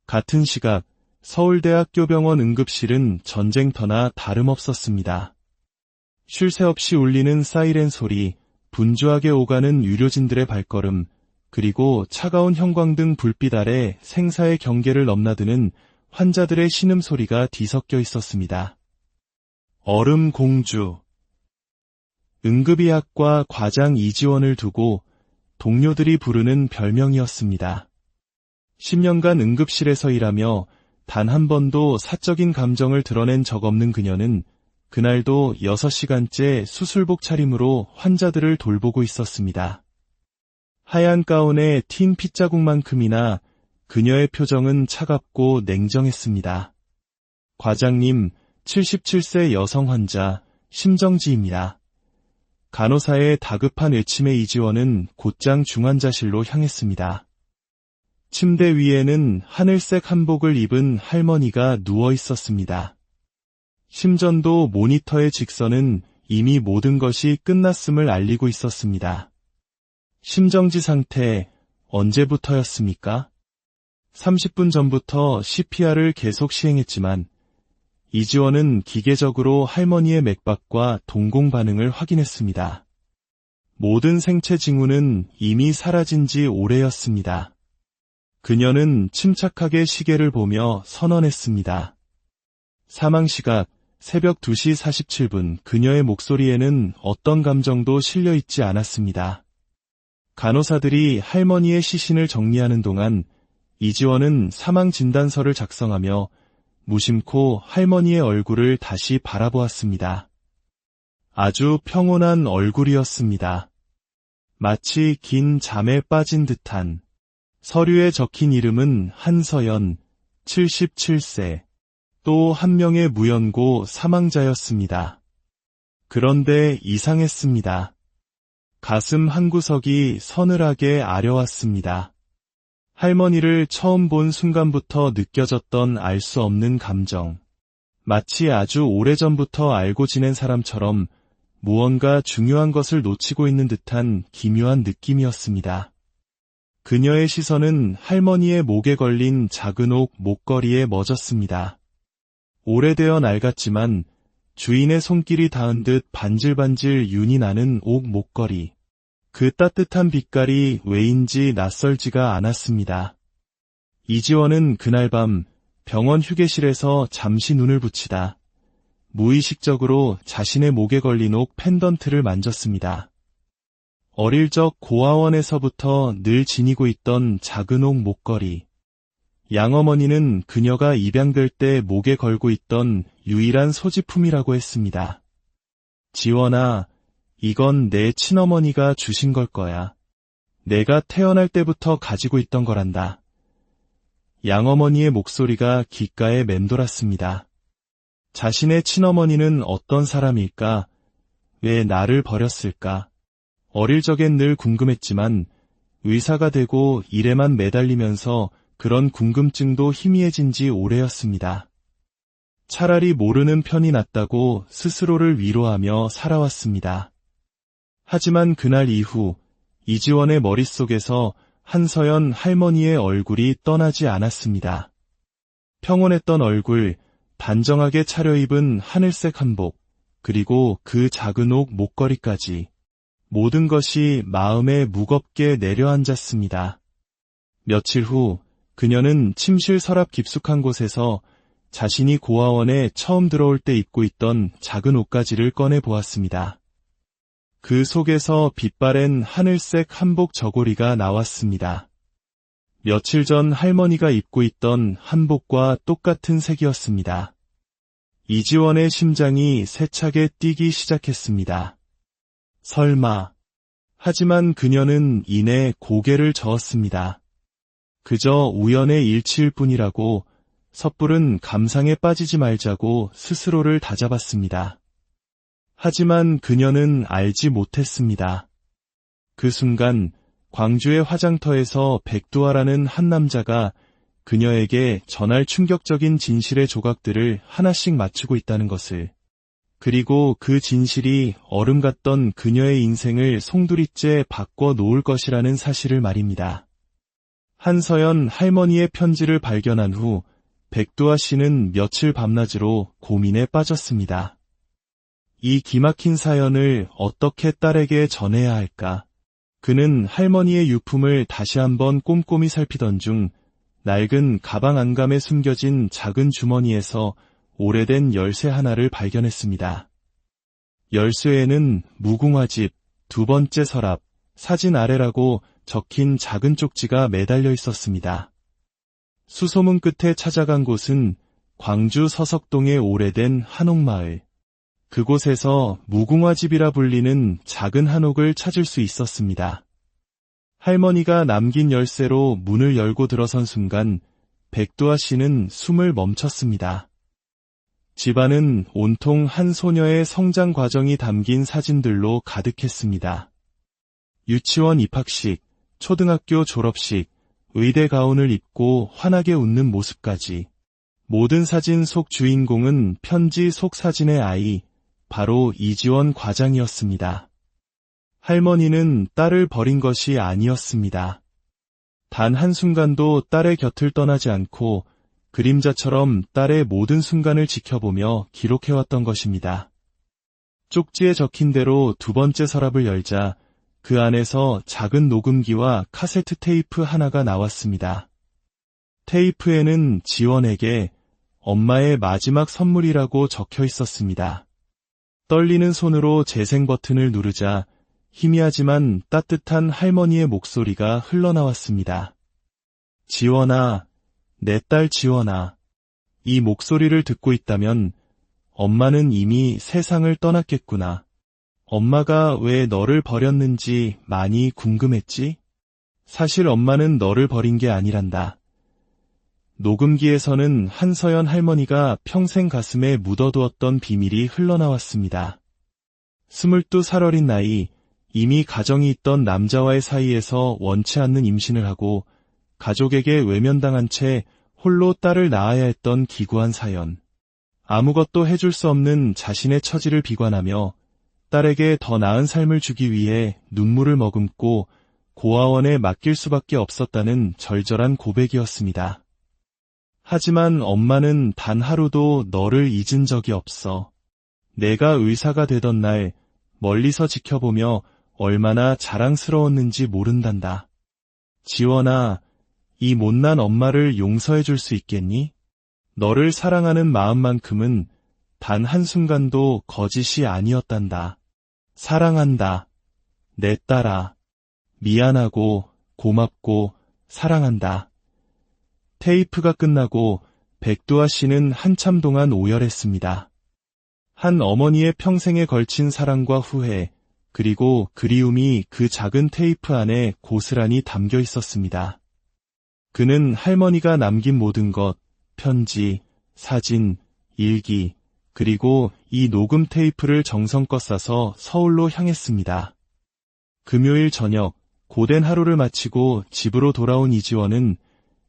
같은 시각 서울대학교병원 응급실은 전쟁터나 다름없었습니다. 쉴 새 없이 울리는 사이렌 소리, 분주하게 오가는 의료진들의 발걸음, 그리고 차가운 형광등 불빛 아래 생사의 경계를 넘나드는 환자들의 신음소리가 뒤섞여 있었습니다. 얼음 공주. 응급의학과 과장 이지원을 두고 동료들이 부르는 별명이었습니다. 10년간 응급실에서 일하며 단 한 번도 사적인 감정을 드러낸 적 없는 그녀는 그날도 6시간째 수술복 차림으로 환자들을 돌보고 있었습니다. 하얀 가운에 튄 핏자국만큼이나 그녀의 표정은 차갑고 냉정했습니다. 과장님, 77세 여성 환자, 심정지입니다. 간호사의 다급한 외침에 이지원은 곧장 중환자실로 향했습니다. 침대 위에는 하늘색 한복을 입은 할머니가 누워 있었습니다. 심전도 모니터의 직선은 이미 모든 것이 끝났음을 알리고 있었습니다. 심정지 상태, 언제부터였습니까? 30분 전부터 CPR을 계속 시행했지만 이지원은 기계적으로 할머니의 맥박과 동공 반응을 확인했습니다. 모든 생체 징후는 이미 사라진 지 오래였습니다. 그녀는 침착하게 시계를 보며 선언했습니다. 사망시각 새벽 2시 47분. 그녀의 목소리에는 어떤 감정도 실려있지 않았습니다. 간호사들이 할머니의 시신을 정리하는 동안 이지원은 사망진단서를 작성하며 무심코 할머니의 얼굴을 다시 바라보았습니다. 아주 평온한 얼굴이었습니다. 마치 긴 잠에 빠진 듯한. 서류에 적힌 이름은 한서연, 77세. 또 한 명의 무연고 사망자였습니다. 그런데 이상했습니다. 가슴 한구석이 서늘하게 아려왔습니다. 할머니를 처음 본 순간부터 느껴졌던 알 수 없는 감정. 마치 아주 오래전부터 알고 지낸 사람처럼 무언가 중요한 것을 놓치고 있는 듯한 기묘한 느낌이었습니다. 그녀의 시선은 할머니의 목에 걸린 작은 옥 목걸이에 멎었습니다. 오래되어 낡았지만 주인의 손길이 닿은 듯 반질반질 윤이 나는 옥 목걸이. 그 따뜻한 빛깔이 왜인지 낯설지가 않았습니다. 이지원은 그날 밤 병원 휴게실에서 잠시 눈을 붙이다 무의식적으로 자신의 목에 걸린 옥 펜던트를 만졌습니다. 어릴 적 고아원에서부터 늘 지니고 있던 작은 옥 목걸이. 양어머니는 그녀가 입양될 때 목에 걸고 있던 유일한 소지품이라고 했습니다. 지원아, 이건 내 친어머니가 주신 걸 거야. 내가 태어날 때부터 가지고 있던 거란다. 양어머니의 목소리가 귓가에 맴돌았습니다. 자신의 친어머니는 어떤 사람일까? 왜 나를 버렸을까? 어릴 적엔 늘 궁금했지만 의사가 되고 일에만 매달리면서 그런 궁금증도 희미해진 지 오래였습니다. 차라리 모르는 편이 낫다고 스스로를 위로하며 살아왔습니다. 하지만 그날 이후 이지원의 머릿속에서 한서연 할머니의 얼굴이 떠나지 않았습니다. 평온했던 얼굴, 단정하게 차려입은 하늘색 한복, 그리고 그 작은 옥 목걸이까지 모든 것이 마음에 무겁게 내려앉았습니다. 며칠 후 그녀는 침실 서랍 깊숙한 곳에서 자신이 고아원에 처음 들어올 때 입고 있던 작은 옷가지를 꺼내 보았습니다. 그 속에서 빛바랜 하늘색 한복 저고리가 나왔습니다. 며칠 전 할머니가 입고 있던 한복과 똑같은 색이었습니다. 이지원의 심장이 세차게 뛰기 시작했습니다. 설마. 하지만 그녀는 이내 고개를 저었습니다. 그저 우연의 일치일 뿐이라고 섣부른 감상에 빠지지 말자고 스스로를 다잡았습니다. 하지만 그녀는 알지 못했습니다. 그 순간 광주의 화장터에서 백두아라는 한 남자가 그녀에게 전할 충격적인 진실의 조각들을 하나씩 맞추고 있다는 것을, 그리고 그 진실이 얼음 같던 그녀의 인생을 송두리째 바꿔 놓을 것이라는 사실을 말입니다. 한서연 할머니의 편지를 발견한 후 백두아 씨는 며칠 밤낮으로 고민에 빠졌습니다. 이 기막힌 사연을 어떻게 딸에게 전해야 할까? 그는 할머니의 유품을 다시 한번 꼼꼼히 살피던 중 낡은 가방 안감에 숨겨진 작은 주머니에서 오래된 열쇠 하나를 발견했습니다. 열쇠에는 무궁화집, 두 번째 서랍, 사진 아래라고 적힌 작은 쪽지가 매달려 있었습니다. 수소문 끝에 찾아간 곳은 광주 서석동의 오래된 한옥마을. 그곳에서 무궁화집이라 불리는 작은 한옥을 찾을 수 있었습니다. 할머니가 남긴 열쇠로 문을 열고 들어선 순간 백두아 씨는 숨을 멈췄습니다. 집안은 온통 한 소녀의 성장 과정이 담긴 사진들로 가득했습니다. 유치원 입학식, 초등학교 졸업식, 의대 가운을 입고 환하게 웃는 모습까지. 모든 사진 속 주인공은 편지 속 사진의 아이, 바로 이지원 과장이었습니다. 할머니는 딸을 버린 것이 아니었습니다. 단 한순간도 딸의 곁을 떠나지 않고 그림자처럼 딸의 모든 순간을 지켜보며 기록해왔던 것입니다. 쪽지에 적힌 대로 두 번째 서랍을 열자 그 안에서 작은 녹음기와 카세트 테이프 하나가 나왔습니다. 테이프에는 지원에게 엄마의 마지막 선물이라고 적혀 있었습니다. 떨리는 손으로 재생 버튼을 누르자 희미하지만 따뜻한 할머니의 목소리가 흘러나왔습니다. 지원아, 내 딸 지원아. 이 목소리를 듣고 있다면 엄마는 이미 세상을 떠났겠구나. 엄마가 왜 너를 버렸는지 많이 궁금했지? 사실 엄마는 너를 버린 게 아니란다. 녹음기에서는 한서연 할머니가 평생 가슴에 묻어두었던 비밀이 흘러나왔습니다. 22살 어린 나이, 이미 가정이 있던 남자와의 사이에서 원치 않는 임신을 하고 가족에게 외면당한 채 홀로 딸을 낳아야 했던 기구한 사연. 아무것도 해줄 수 없는 자신의 처지를 비관하며 딸에게 더 나은 삶을 주기 위해 눈물을 머금고 고아원에 맡길 수밖에 없었다는 절절한 고백이었습니다. 하지만 엄마는 단 하루도 너를 잊은 적이 없어. 내가 의사가 되던 날 멀리서 지켜보며 얼마나 자랑스러웠는지 모른단다. 지원아, 이 못난 엄마를 용서해 줄 수 있겠니? 너를 사랑하는 마음만큼은 단 한순간도 거짓이 아니었단다. 사랑한다. 내 딸아. 미안하고 고맙고 사랑한다. 테이프가 끝나고 백두아 씨는 한참 동안 오열했습니다. 한 어머니의 평생에 걸친 사랑과 후회, 그리고 그리움이 그 작은 테이프 안에 고스란히 담겨 있었습니다. 그는 할머니가 남긴 모든 것, 편지, 사진, 일기, 그리고 이 녹음 테이프를 정성껏 싸서 서울로 향했습니다. 금요일 저녁, 고된 하루를 마치고 집으로 돌아온 이지원은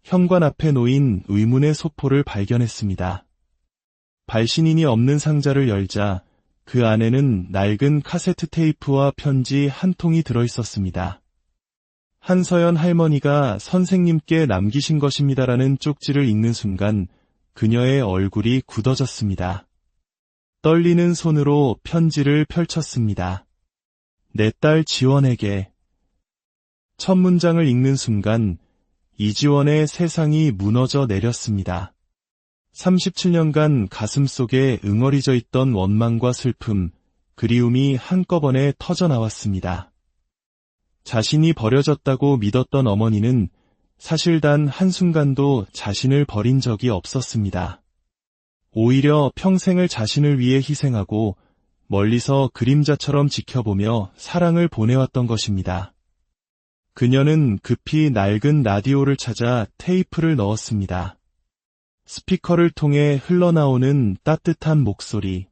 현관 앞에 놓인 의문의 소포를 발견했습니다. 발신인이 없는 상자를 열자 그 안에는 낡은 카세트 테이프와 편지 한 통이 들어있었습니다. 한서연 할머니가 선생님께 남기신 것입니다라는 쪽지를 읽는 순간 그녀의 얼굴이 굳어졌습니다. 떨리는 손으로 편지를 펼쳤습니다. 내 딸 지원에게. 첫 문장을 읽는 순간 이지원의 세상이 무너져 내렸습니다. 37년간 가슴속에 응어리져 있던 원망과 슬픔, 그리움이 한꺼번에 터져나왔습니다. 자신이 버려졌다고 믿었던 어머니는 사실 단 한순간도 자신을 버린 적이 없었습니다. 오히려 평생을 자신을 위해 희생하고 멀리서 그림자처럼 지켜보며 사랑을 보내왔던 것입니다. 그녀는 급히 낡은 라디오를 찾아 테이프를 넣었습니다. 스피커를 통해 흘러나오는 따뜻한 목소리.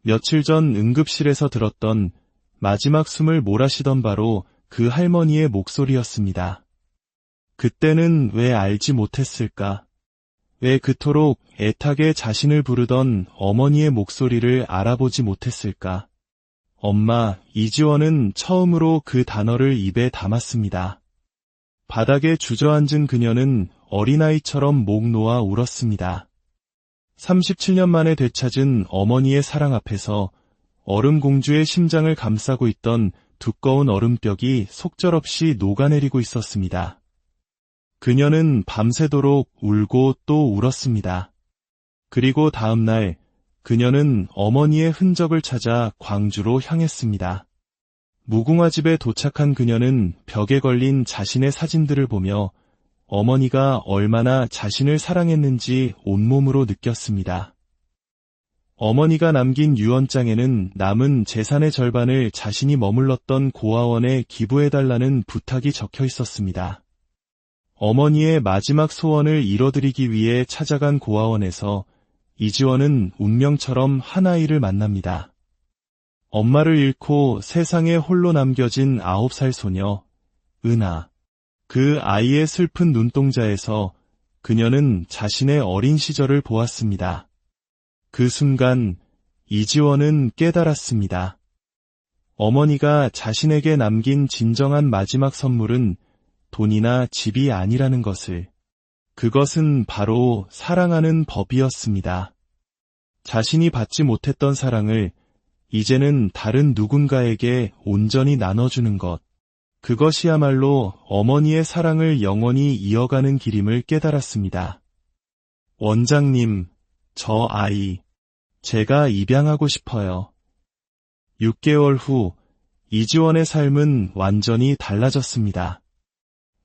며칠 전 응급실에서 들었던 마지막 숨을 몰아쉬던 바로 그 할머니의 목소리였습니다. 그때는 왜 알지 못했을까? 왜 그토록 애타게 자신을 부르던 어머니의 목소리를 알아보지 못했을까? 엄마, 이지원은 처음으로 그 단어를 입에 담았습니다. 바닥에 주저앉은 그녀는 어린아이처럼 목 놓아 울었습니다. 37년 만에 되찾은 어머니의 사랑 앞에서 얼음공주의 심장을 감싸고 있던 두꺼운 얼음벽이 속절없이 녹아내리고 있었습니다. 그녀는 밤새도록 울고 또 울었습니다. 그리고 다음 날 그녀는 어머니의 흔적을 찾아 광주로 향했습니다. 무궁화집에 도착한 그녀는 벽에 걸린 자신의 사진들을 보며 어머니가 얼마나 자신을 사랑했는지 온몸으로 느꼈습니다. 어머니가 남긴 유언장에는 남은 재산의 절반을 자신이 머물렀던 고아원에 기부해달라는 부탁이 적혀 있었습니다. 어머니의 마지막 소원을 이뤄드리기 위해 찾아간 고아원에서 이지원은 운명처럼 한 아이를 만납니다. 엄마를 잃고 세상에 홀로 남겨진 9살 소녀, 은하. 그 아이의 슬픈 눈동자에서 그녀는 자신의 어린 시절을 보았습니다. 그 순간 이지원은 깨달았습니다. 어머니가 자신에게 남긴 진정한 마지막 선물은 돈이나 집이 아니라는 것을. 그것은 바로 사랑하는 법이었습니다. 자신이 받지 못했던 사랑을 이제는 다른 누군가에게 온전히 나눠주는 것. 그것이야말로 어머니의 사랑을 영원히 이어가는 길임을 깨달았습니다. 원장님, 저 아이, 제가 입양하고 싶어요. 6개월 후 이지원의 삶은 완전히 달라졌습니다.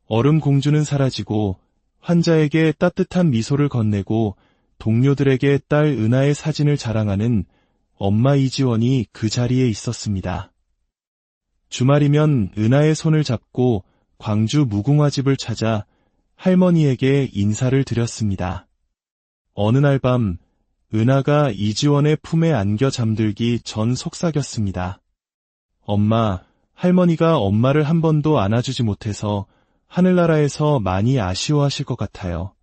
얼음 공주는 사라지고 환자에게 따뜻한 미소를 건네고 동료들에게 딸 은하의 사진을 자랑하는 엄마 이지원이 그 자리에 있었습니다. 주말이면 은하의 손을 잡고 광주 무궁화집을 찾아 할머니에게 인사를 드렸습니다. 어느 날 밤, 은하가 이지원의 품에 안겨 잠들기 전 속삭였습니다. 엄마, 할머니가 엄마를 한 번도 안아주지 못해서 하늘나라에서 많이 아쉬워하실 것 같아요.